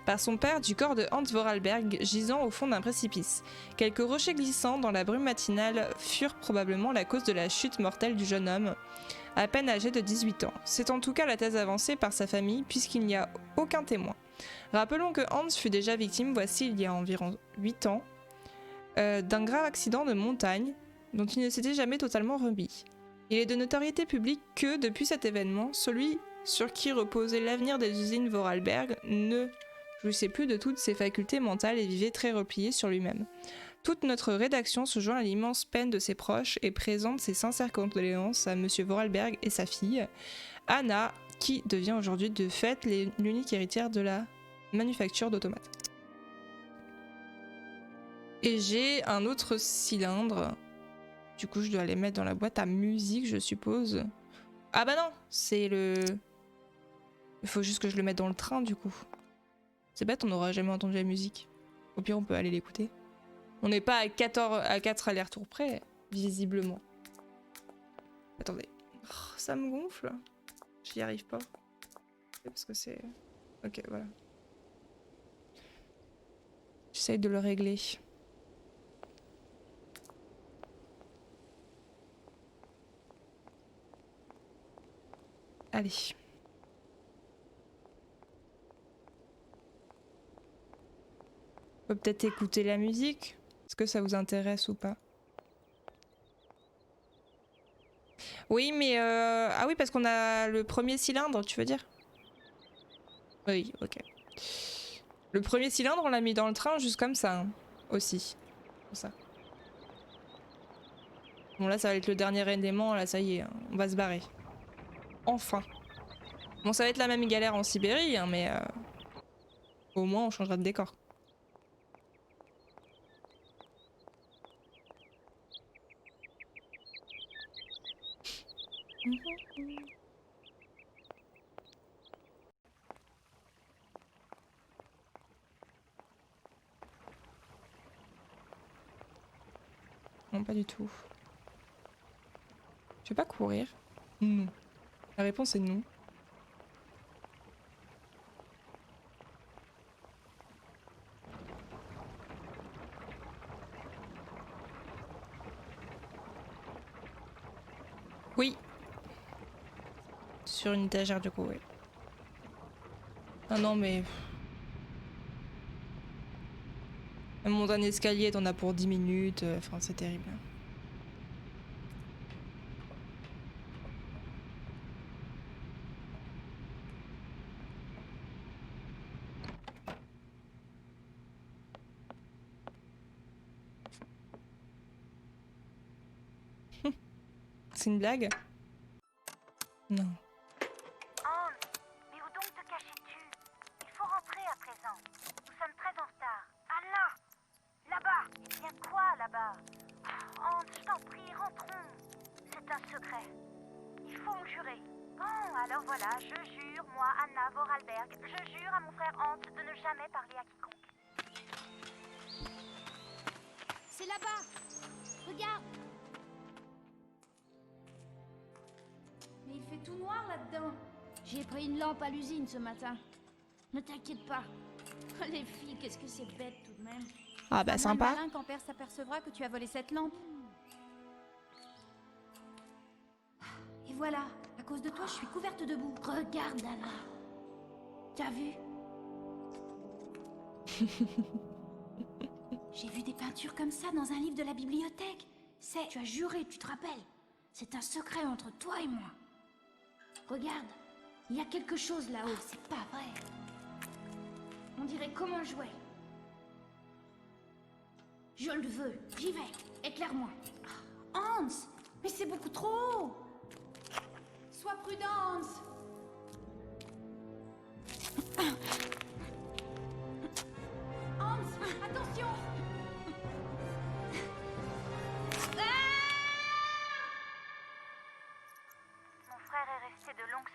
Speaker 1: par son père du corps de Hans Vorarlberg gisant au fond d'un précipice. Quelques rochers glissants dans la brume matinale furent probablement la cause de la chute mortelle du jeune homme, à peine âgé de 18 ans. C'est en tout cas la thèse avancée par sa famille puisqu'il n'y a aucun témoin. Rappelons que Hans fut déjà victime, voici il y a environ 8 ans, d'un grave accident de montagne dont il ne s'était jamais totalement remis. Il est de notoriété publique que, depuis cet événement, celui sur qui reposait l'avenir des usines Vorarlberg ne jouissait plus de toutes ses facultés mentales et vivait très replié sur lui-même. Toute notre rédaction se joint à l'immense peine de ses proches et présente ses sincères condoléances à Monsieur Vorarlberg et sa fille, Anna, qui devient aujourd'hui de fait l'unique héritière de la manufacture d'automates. Et j'ai un autre cylindre. Du coup, je dois les mettre dans la boîte à musique, je suppose. Ah bah non, c'est le... Il faut juste que je le mette dans le train, du coup. C'est bête, on n'aura jamais entendu la musique. Au pire, on peut aller l'écouter. On n'est pas à 4 allers-retours près, visiblement. Attendez. Oh, ça me gonfle. J'y arrive pas. Parce que c'est... Ok, voilà. J'essaye de le régler. Allez. On peut peut-être écouter la musique. Est-ce que ça vous intéresse ou pas? Oui, mais... Ah oui, parce qu'on a le premier cylindre, tu veux dire? Oui, ok. Le premier cylindre, on l'a mis dans le train juste comme ça, hein, aussi. Comme ça. Bon, là, ça va être le dernier élément. Là, ça y est, hein, on va se barrer. Enfin. Bon, ça va être la même galère en Sibérie, hein, mais... au moins, on changera de décor. Non, pas du tout. Tu veux pas courir? Non. La réponse est non. Oui. Sur une étagère du coup, oui. Ah non, mais... Même monter un escalier, t'en as pour 10 minutes. Enfin, c'est terrible. C'est une blague? Non.
Speaker 2: Hans, mais où donc te cachais-tu? Il faut rentrer à présent. Nous sommes très en retard. Ah là! Là-bas! Eh bien quoi là-bas? Hans, je t'en prie, rentrons. C'est un secret. Il faut me jurer. Bon, alors voilà, je jure, moi, Anna Vorarlberg, je jure à mon frère Hans de ne jamais parler à quiconque.
Speaker 3: C'est là-bas! Regarde! Mais il fait tout noir là-dedans. J'ai pris une lampe à l'usine ce matin. Ne t'inquiète pas. Les filles, qu'est-ce que c'est bête tout de même.
Speaker 1: Ah bah sympa.
Speaker 3: Malin quand père s'apercevra que tu as volé cette lampe. Et voilà, à cause de toi, je suis couverte de boue. Regarde, Anna. T'as vu? J'ai vu des peintures comme ça dans un livre de la bibliothèque. Tu as juré, tu te rappelles? C'est un secret entre toi et moi. Regarde, il y a quelque chose là-haut, c'est pas vrai. On dirait comme un jouet. Je le veux, j'y vais, éclaire-moi. Hans, mais c'est beaucoup trop haut. Sois prudent, Hans. Hans, attention.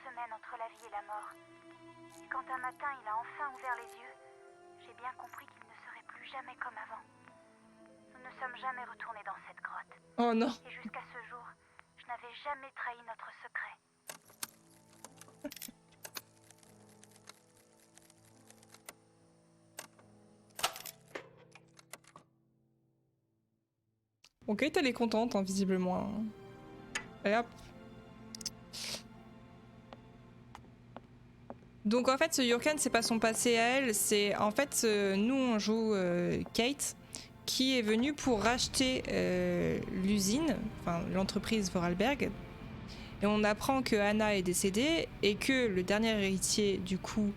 Speaker 2: semaine entre la vie et la mort. Et quand un matin il a enfin ouvert les yeux, j'ai bien compris qu'il ne serait plus jamais comme avant. Nous ne sommes jamais retournés dans cette grotte.
Speaker 1: Oh non.
Speaker 2: Et jusqu'à ce jour, je n'avais jamais trahi notre secret.
Speaker 1: Bon, Kate, elle est contente, hein, visiblement. Et hop. Donc en fait, ce Yurkan, c'est pas son passé à elle, c'est en fait, nous on joue Kate, qui est venue pour racheter l'usine, enfin l'entreprise Vorarlberg, et on apprend que Anna est décédée et que le dernier héritier du coup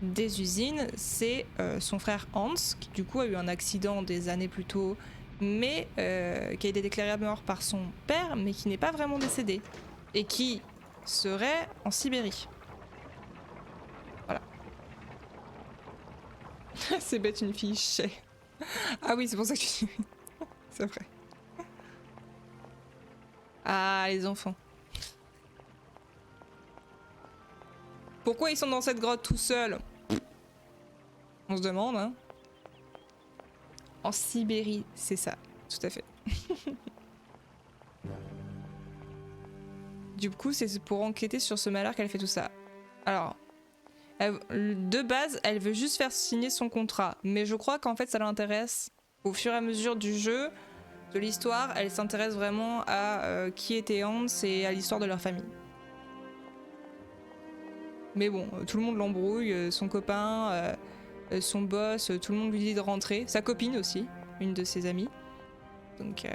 Speaker 1: des usines, c'est son frère Hans, qui du coup a eu un accident des années plus tôt, mais qui a été déclaré mort par son père, mais qui n'est pas vraiment décédé, et qui serait en Sibérie. Voilà. C'est bête une fille, je sais. Ah oui, c'est pour ça que tu dis. C'est vrai. Ah, les enfants. Pourquoi ils sont dans cette grotte tout seuls? On se demande, hein. En Sibérie, c'est ça, tout à fait. Du coup, c'est pour enquêter sur ce malheur qu'elle fait tout ça. Alors, de base, elle veut juste faire signer son contrat, mais je crois qu'en fait, ça l'intéresse. Au fur et à mesure du jeu, de l'histoire, elle s'intéresse vraiment à qui était Hans et à l'histoire de leur famille. Mais bon, tout le monde l'embrouille, son copain, son boss, tout le monde lui dit de rentrer. Sa copine aussi, une de ses amies. Donc...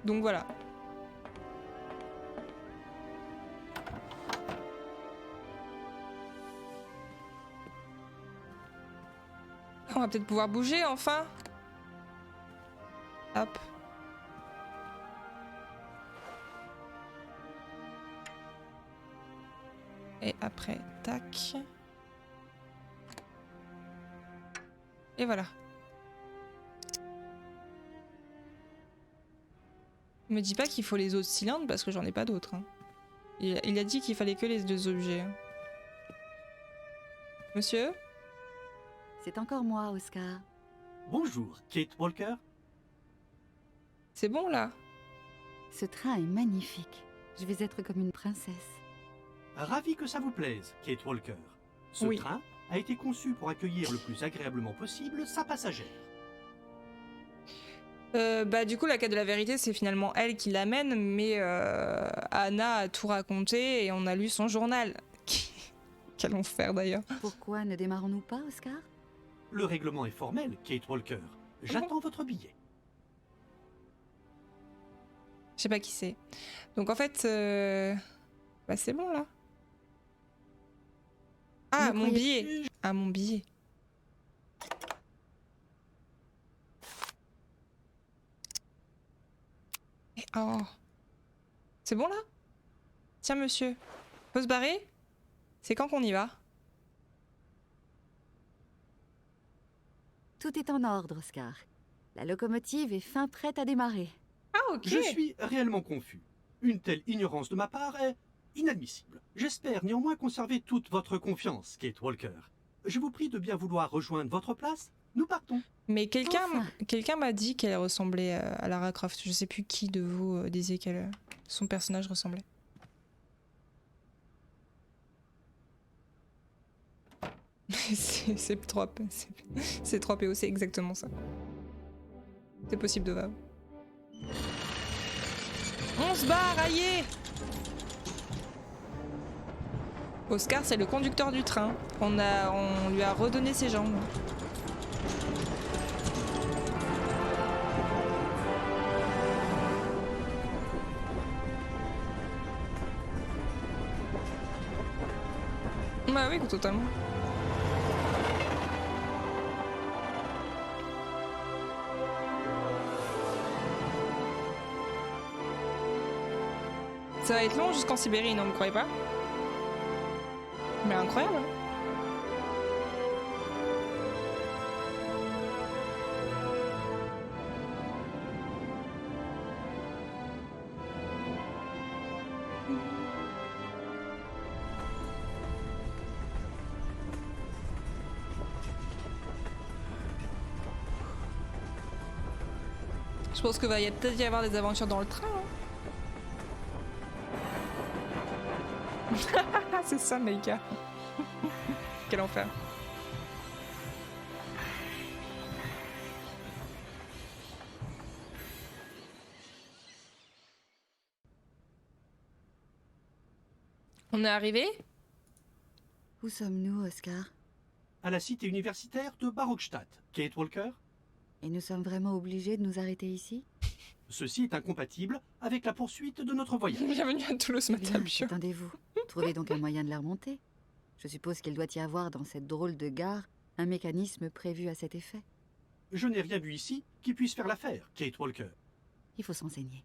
Speaker 1: Donc voilà. On va peut-être pouvoir bouger enfin. Hop. Et après, tac. Et voilà. Me dis pas qu'il faut les autres cylindres parce que j'en ai pas d'autres. Hein. Il a dit qu'il fallait que les 2 objets. Monsieur ?
Speaker 4: C'est encore moi, Oscar.
Speaker 5: Bonjour, Kate Walker.
Speaker 1: C'est bon là ?
Speaker 4: Ce train est magnifique. Je vais être comme une princesse.
Speaker 5: Ravi que ça vous plaise, Kate Walker. Ce
Speaker 1: Oui.
Speaker 5: train a été conçu pour accueillir le plus agréablement possible sa passagère.
Speaker 1: Bah du coup la quête de la vérité c'est finalement elle qui l'amène mais Anna a tout raconté et on a lu son journal. Quel enfer d'ailleurs.
Speaker 4: Pourquoi ne démarrons-nous pas, Oscar?
Speaker 5: Le règlement est formel, Kate Walker. J'attends votre billet.
Speaker 1: Je sais pas qui c'est. Donc en fait bah c'est bon là. Ah
Speaker 4: Ne
Speaker 1: mon
Speaker 4: croyez-
Speaker 1: billet. Ah mon billet. Et oh. C'est bon là? Tiens monsieur. Faut se barrer? C'est quand qu'on y va?
Speaker 4: Tout est en ordre, Oscar. La locomotive est fin prête à démarrer.
Speaker 1: Ah ok.
Speaker 5: Je suis réellement confus. Une telle ignorance de ma part est inadmissible. J'espère néanmoins conserver toute votre confiance, Kate Walker. Je vous prie de bien vouloir rejoindre votre place. Nous partons.
Speaker 1: Mais
Speaker 4: Enfin.
Speaker 1: quelqu'un m'a dit qu'elle ressemblait à Lara Croft. Je sais plus qui de vous disait qu'elle son personnage ressemblait. c'est 3 c'est 3 PO, c'est exactement ça. C'est possible de Vav. On se barre, aïe! Oscar, c'est le conducteur du train. On lui a redonné ses jambes. Bah oui, totalement. Ça va être long jusqu'en Sibérie, non, vous croyez pas? Mais incroyable. Je pense que va peut-être y avoir des aventures dans le train. Hein. C'est ça, Meika. Quel enfer. On est arrivé?
Speaker 4: Où sommes-nous, Oscar?
Speaker 5: À la cité universitaire de Barockstadt. Kate Walker,
Speaker 4: Et nous sommes vraiment obligés de nous arrêter ici?
Speaker 5: ceci est incompatible avec la poursuite de notre voyage.
Speaker 1: Bienvenue à Toulouse,
Speaker 4: Eh bien,
Speaker 1: Mathieu.
Speaker 4: attendez-vous. Trouvez donc un moyen de la remonter. Je suppose qu'il doit y avoir dans cette drôle de gare un mécanisme prévu à cet effet.
Speaker 5: Je n'ai rien vu ici qui puisse faire l'affaire, Kate Walker.
Speaker 4: Il faut s'enseigner.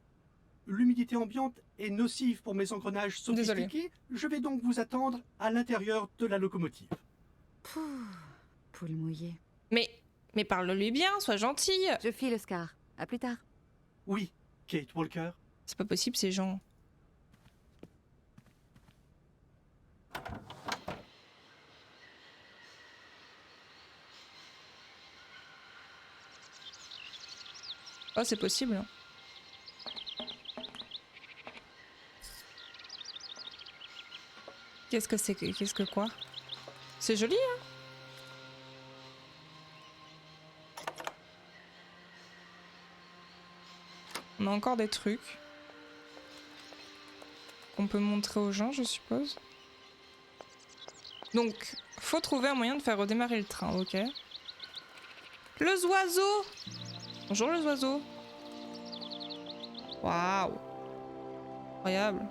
Speaker 5: L'humidité ambiante est nocive pour mes engrenages sophistiqués. Je vais donc vous attendre à l'intérieur de la locomotive.
Speaker 4: Pouh, poule mouillée.
Speaker 1: Mais parle-lui bien, sois gentil.
Speaker 4: Je file, Oscar. À plus tard.
Speaker 5: Oui, Kate Walker.
Speaker 1: C'est pas possible, ces gens. Oh, c'est possible. Qu'est-ce que c'est que... Qu'est-ce que quoi? C'est joli, hein? On a encore des trucs qu'on peut montrer aux gens, je suppose. Donc, faut trouver un moyen de faire redémarrer le train, ok? Le oiseau! Bonjour les oiseaux. Waouh! Incroyable.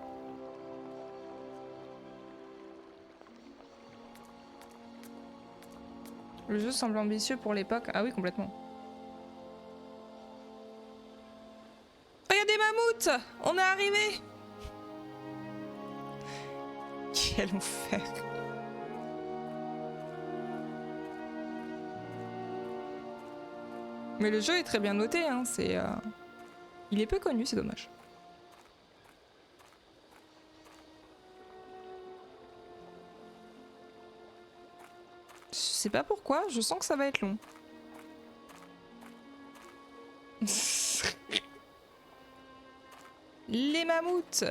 Speaker 1: Le jeu semble ambitieux pour l'époque. Ah oui, complètement. Oh, il y a des mammouths! On est arrivé! Quel enfer! Mais le jeu est très bien noté, hein. C'est, il est peu connu, c'est dommage. Je sais pas pourquoi, je sens que ça va être long. Les mammouths!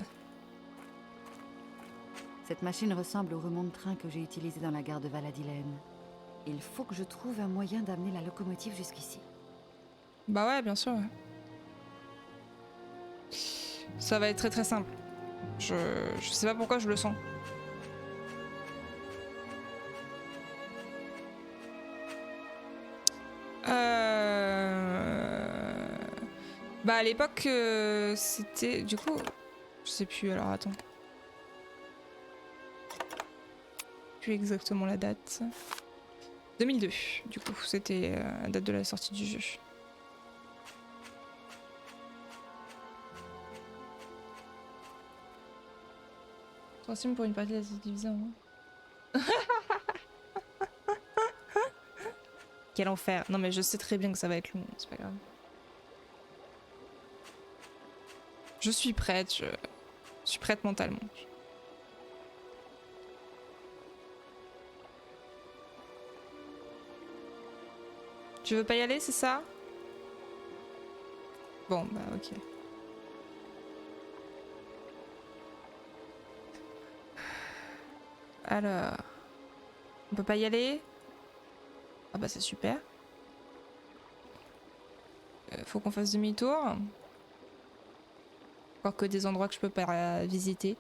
Speaker 4: Cette machine ressemble au remonte-train que j'ai utilisé dans la gare de Valadilène. Il faut que je trouve un moyen d'amener la locomotive jusqu'ici.
Speaker 1: Bah ouais, bien sûr. Ouais. Ça va être très très simple. Je sais pas pourquoi je le sens. Bah à l'époque c'était du coup je sais plus alors attends. Plus exactement la date. 2002 du coup c'était la date de la sortie du jeu. Troisième pour une partie de la division. Quel enfer. Non mais je sais très bien que ça va être long, c'est pas grave. Je suis prête, je suis prête mentalement. Tu veux pas y aller, c'est ça? Bon, bah ok. Alors... On peut pas y aller? Ah bah c'est super. Faut qu'on fasse demi-tour. Encore que des endroits que je peux pas visiter.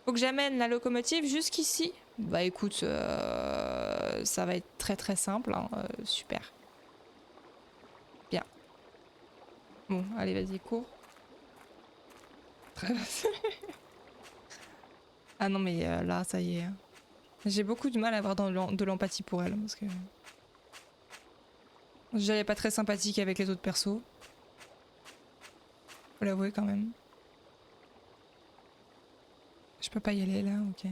Speaker 1: Faut que j'amène la locomotive jusqu'ici. Bah écoute, ça va être très très simple. Hein. Super. Bien. Bon, allez, vas-y, cours. Très bien. Ah non, mais là, ça y est. J'ai beaucoup de mal à avoir de l'empathie pour elle. Parce que... J'allais pas très sympathique avec les autres persos. Faut l'avouer quand même. Je peux pas y aller là, ok.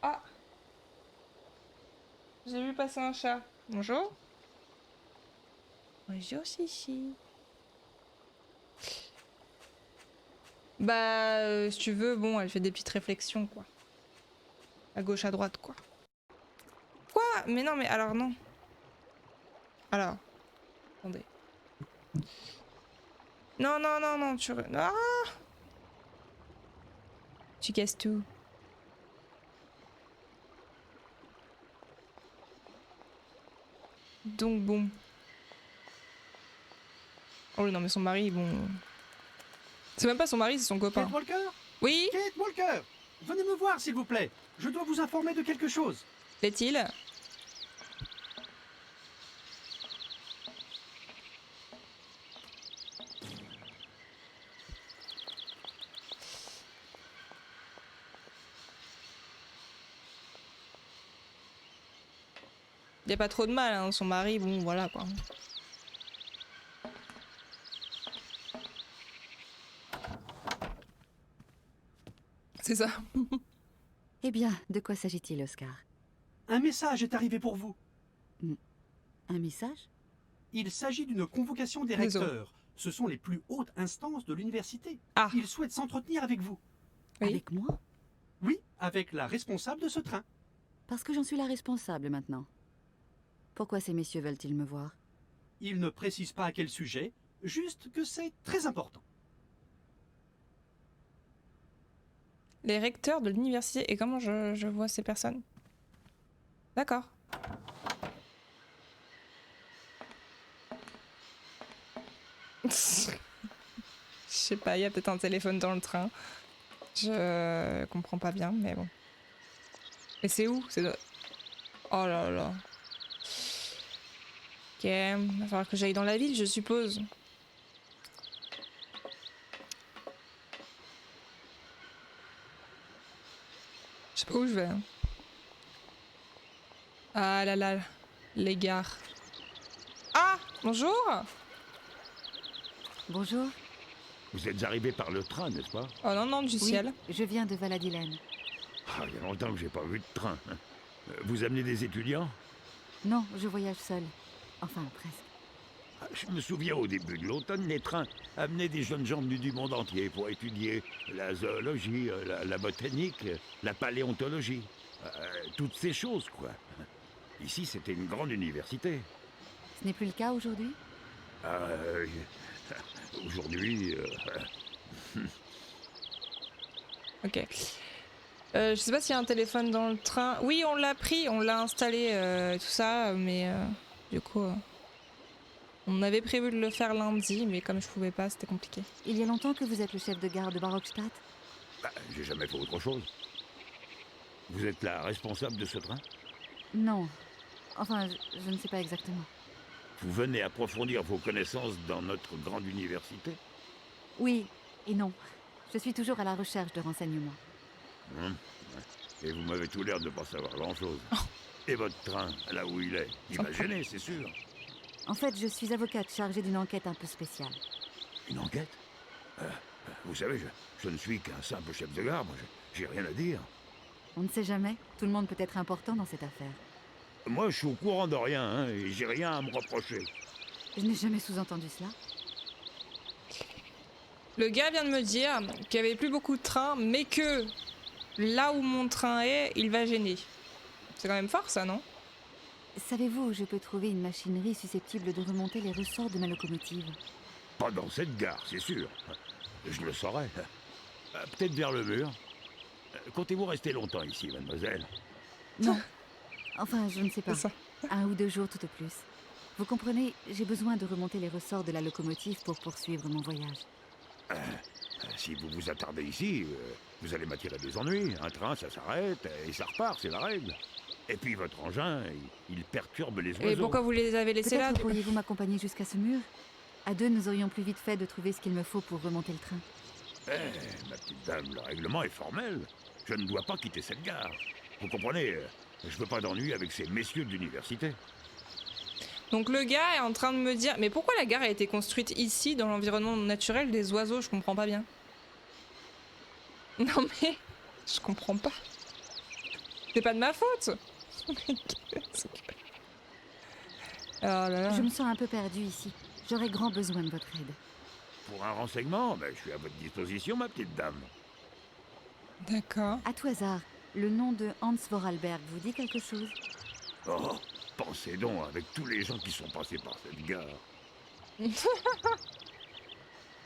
Speaker 1: Ah! J'ai vu passer un chat. Bonjour. Bonjour, Chichi. Bah, si tu veux, bon, elle fait des petites réflexions, quoi. À gauche, à droite, quoi. Quoi? Mais non, mais alors non. Alors, attendez. Non, non, non, non, tu... Ah! Tu casses tout. Donc bon. Oh non, mais son mari, bon... C'est même pas son mari, c'est son copain.
Speaker 5: Kate Walker?
Speaker 1: Oui?
Speaker 5: Kate Walker! Venez me voir, s'il vous plaît. Je dois vous informer de quelque chose.
Speaker 1: Plaît-il? Y a pas trop de mal, hein, son mari, bon, voilà, quoi. C'est ça.
Speaker 4: Eh bien, de quoi s'agit-il, Oscar?
Speaker 5: Un message est arrivé pour vous.
Speaker 4: Un message?
Speaker 5: Il s'agit d'une convocation des
Speaker 1: Désolé.
Speaker 5: recteurs. Ce sont les plus hautes instances de l'université.
Speaker 1: Ah.
Speaker 5: Ils souhaitent s'entretenir avec vous.
Speaker 1: Oui.
Speaker 4: Avec moi?
Speaker 5: Oui, avec la responsable de ce train.
Speaker 4: Parce que j'en suis la responsable maintenant. Pourquoi ces messieurs veulent-ils me voir?
Speaker 5: Ils ne précisent pas à quel sujet, juste que c'est très important.
Speaker 1: Les recteurs de l'université. Et comment je vois ces personnes? D'accord. Je sais pas, il y a peut-être un téléphone dans le train. Je comprends pas bien, mais bon. Mais c'est où? C'est... Oh là là. Ok, va falloir que j'aille dans la ville, je suppose. Je sais pas où je vais. Hein. Ah là là, les gares. Ah, bonjour.
Speaker 4: Bonjour.
Speaker 6: Vous êtes arrivé par le train, n'est-ce pas?
Speaker 1: Oh non, non, du
Speaker 4: Oui,
Speaker 1: ciel.
Speaker 4: je viens de Valadilène.
Speaker 6: Ah, il y a longtemps que j'ai pas vu de train. Vous amenez des étudiants?
Speaker 4: Non, je voyage seule. Enfin, presque.
Speaker 6: Ah, je me souviens au début de l'automne, les trains amenaient des jeunes gens venus du monde entier pour étudier la zoologie, la botanique, la paléontologie. Toutes ces choses, quoi. Ici, c'était une grande université.
Speaker 4: Ce n'est plus le cas aujourd'hui?
Speaker 6: Aujourd'hui,
Speaker 1: Ok. Je sais pas s'il y a un téléphone dans le train. Oui, on l'a pris, on l'a installé, tout ça, mais du coup, on avait prévu de le faire lundi, mais comme je pouvais pas, c'était compliqué.
Speaker 4: Il y a longtemps que vous êtes le chef de gare de Barockstadt?
Speaker 6: j'ai jamais fait autre chose. Vous êtes la responsable de ce train?
Speaker 4: Non. Enfin, je ne sais pas exactement.
Speaker 6: Vous venez approfondir vos connaissances dans notre grande université?
Speaker 4: Oui et non. Je suis toujours à la recherche de renseignements.
Speaker 6: Et vous m'avez tout l'air de ne pas savoir grand-chose. Et votre train, là où il est, il va gêner, c'est sûr.
Speaker 4: En fait, je suis avocate chargée d'une enquête un peu spéciale.
Speaker 6: Une enquête? Vous savez, je ne suis qu'un simple chef de gare, moi, j'ai rien à dire.
Speaker 4: On ne sait jamais. Tout le monde peut être important dans cette affaire.
Speaker 6: Moi, je suis au courant de rien, hein, et j'ai rien à me reprocher.
Speaker 4: Je n'ai jamais sous-entendu cela.
Speaker 1: Le gars vient de me dire qu'il y avait plus beaucoup de trains, mais que là où mon train est, il va gêner. C'est quand même fort, ça, non?
Speaker 4: Savez-vous où je peux trouver une machinerie susceptible de remonter les ressorts de ma locomotive?
Speaker 6: Pas dans cette gare, c'est sûr. Je le saurais. Peut-être vers le mur. Comptez-vous rester longtemps ici, mademoiselle?
Speaker 4: Non. Enfin, je ne sais pas.
Speaker 1: C'est ça.
Speaker 4: 1 ou 2 jours tout au plus. Vous comprenez, j'ai besoin de remonter les ressorts de la locomotive pour poursuivre mon voyage.
Speaker 6: Si vous vous attardez ici, vous allez m'attirer des ennuis. Un train, ça s'arrête, et ça repart, c'est la règle. Et puis votre engin, il perturbe les oiseaux.
Speaker 1: Et pourquoi vous les avez laissés là?
Speaker 4: Peut-être pourriez-vous m'accompagner jusqu'à ce mur? À deux, nous aurions plus vite fait de trouver ce qu'il me faut pour remonter le train.
Speaker 6: Ma petite dame, le règlement est formel. Je ne dois pas quitter cette gare. Vous comprenez, je veux pas d'ennui avec ces messieurs de l'université.
Speaker 1: Donc le gars est en train de me dire... Mais pourquoi la gare a été construite ici, dans l'environnement naturel des oiseaux? Je comprends pas bien. Non mais... Je comprends pas. C'est pas de ma faute. Oh là là.
Speaker 4: Je me sens un peu perdue ici. J'aurais grand besoin de votre aide.
Speaker 6: Pour un renseignement, ben, je suis à votre disposition, ma petite dame.
Speaker 1: D'accord.
Speaker 4: À tout hasard, le nom de Hans Vorarlberg vous dit quelque chose?
Speaker 6: Oh, pensez donc, avec tous les gens qui sont passés par cette gare.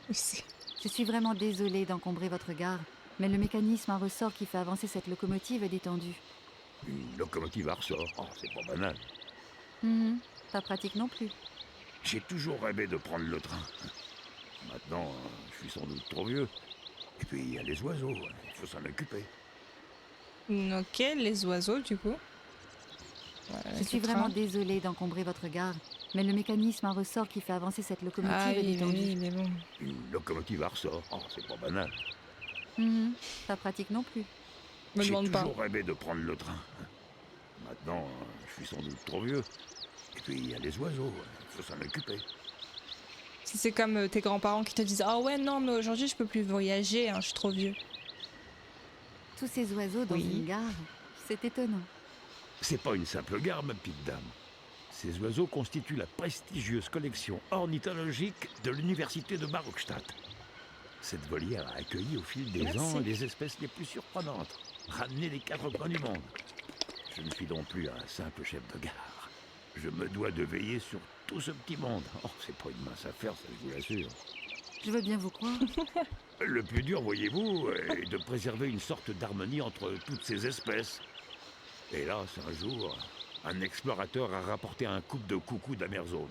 Speaker 4: Je suis vraiment désolée d'encombrer votre gare, mais le mécanisme à ressort qui fait avancer cette locomotive est détendu.
Speaker 6: Une locomotive à ressort, oh, c'est pas banal.
Speaker 4: Pas pratique non plus.
Speaker 6: J'ai toujours rêvé de prendre le train. Maintenant, je suis sans doute trop vieux. Et puis, il y a les oiseaux, il faut s'en occuper.
Speaker 1: Ok, les oiseaux du coup. Voilà,
Speaker 4: Je
Speaker 1: avec
Speaker 4: suis
Speaker 1: le
Speaker 4: vraiment
Speaker 1: train.
Speaker 4: désolée d'encombrer votre gare, mais le mécanisme à ressort qui fait avancer cette locomotive
Speaker 1: Ah
Speaker 4: est
Speaker 1: oui,
Speaker 4: détendu.
Speaker 1: oui, mais bon.
Speaker 6: Une locomotive à ressort, oh, c'est pas banal.
Speaker 4: Pas pratique non plus.
Speaker 1: Me
Speaker 6: J'ai
Speaker 1: demande pas.
Speaker 6: toujours rêvé de prendre le train. Maintenant, je suis sans doute trop vieux. Et puis, il y a les oiseaux, il faut s'en occuper.
Speaker 1: Si c'est comme tes grands-parents qui te disent ah ouais non mais aujourd'hui je peux plus voyager, hein, je suis trop vieux.
Speaker 4: Tous ces oiseaux dans
Speaker 1: Oui.
Speaker 4: une gare, c'est étonnant.
Speaker 6: C'est pas une simple gare, ma petite dame. Ces oiseaux constituent la prestigieuse collection ornithologique de l'université de Barokstadt. Cette volière a accueilli au fil des
Speaker 1: Merci.
Speaker 6: ans les espèces les plus surprenantes, ramenées des quatre coins du monde. Je ne suis donc plus un simple chef de gare. Je me dois de veiller sur tout ce petit monde. Oh, c'est pas une mince affaire, ça, je vous l'assure.
Speaker 4: Je veux bien vous croire.
Speaker 6: Le plus dur, voyez-vous, est de préserver une sorte d'harmonie entre toutes ces espèces. Hélas, un jour, un explorateur a rapporté un couple de coucous d'Amerzone.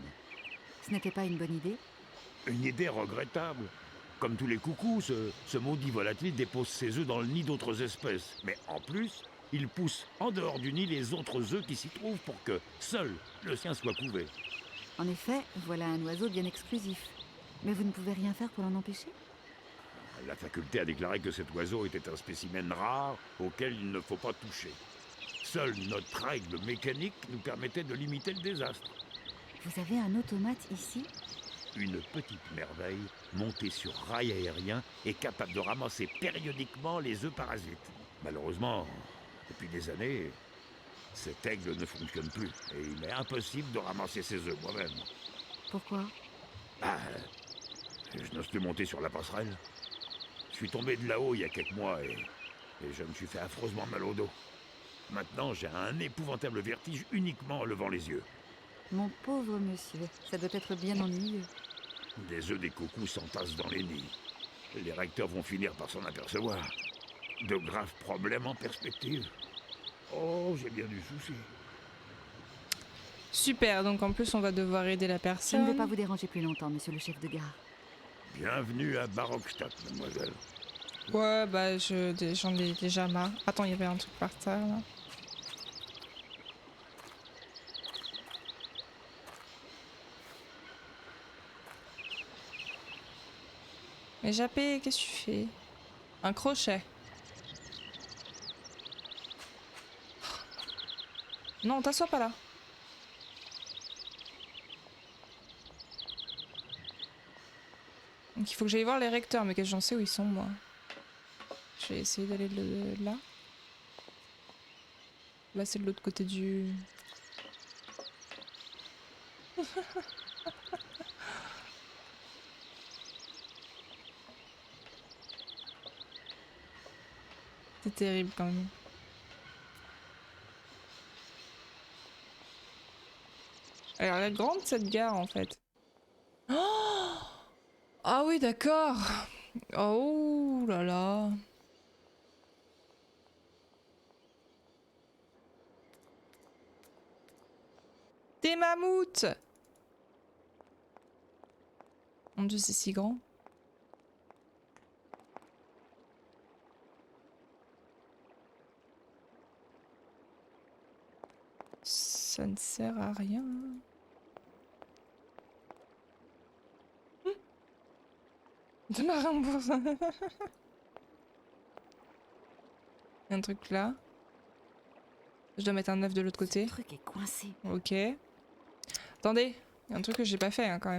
Speaker 4: Ce n'était pas une bonne idée.
Speaker 6: Une idée regrettable. Comme tous les coucous, ce maudit volatile dépose ses œufs dans le nid d'autres espèces. Mais en plus, il pousse en dehors du nid les autres œufs qui s'y trouvent pour que seul le sien soit couvé.
Speaker 4: En effet, voilà un oiseau bien exclusif. Mais vous ne pouvez rien faire pour l'en empêcher?
Speaker 6: La faculté a déclaré que cet oiseau était un spécimen rare auquel il ne faut pas toucher. Seule notre règle mécanique nous permettait de limiter le désastre.
Speaker 4: Vous avez un automate ici?
Speaker 6: Une petite merveille, montée sur rail aérien et capable de ramasser périodiquement les œufs parasites. Malheureusement, depuis des années, cet aigle ne fonctionne plus et il est impossible de ramasser ses œufs moi-même.
Speaker 4: Pourquoi?
Speaker 6: Ah, je n'ose plus monter sur la passerelle. Je suis tombé de là-haut il y a quelques mois et je me suis fait affreusement mal au dos. Maintenant, j'ai un épouvantable vertige uniquement en levant les yeux.
Speaker 4: Mon pauvre monsieur, ça doit être bien ennuyeux.
Speaker 6: Des œufs des coucous s'entassent dans les nids. Les recteurs vont finir par s'en apercevoir. De graves problèmes en perspective. Oh, j'ai bien du souci.
Speaker 1: Super, donc en plus on va devoir aider la
Speaker 4: Je
Speaker 1: personne.
Speaker 4: ne vais pas vous déranger plus longtemps, monsieur le chef de gare.
Speaker 6: Bienvenue à Barokstadt, mademoiselle.
Speaker 1: Ouais bah j'en ai déjà marre. Attends, il y avait un truc par terre là. Mais Jappé, qu'est-ce que tu fais? Un crochet. Non, t'assois pas là. Donc il faut que j'aille voir les recteurs, mais que j'en sais où ils sont moi. Je vais essayer d'aller là. Là c'est de l'autre côté du... C'est terrible quand même. Alors elle est grande cette gare en fait. Oh, ah oui d'accord. Oh là là. Des mammouths. Mon dieu c'est si grand. Ça ne sert à rien. De la rembourse. Il y a un truc là. Je dois mettre un œuf de l'autre côté.
Speaker 4: Le truc est coincé.
Speaker 1: Ok. Attendez, il y a un truc que j'ai pas fait hein, quand même.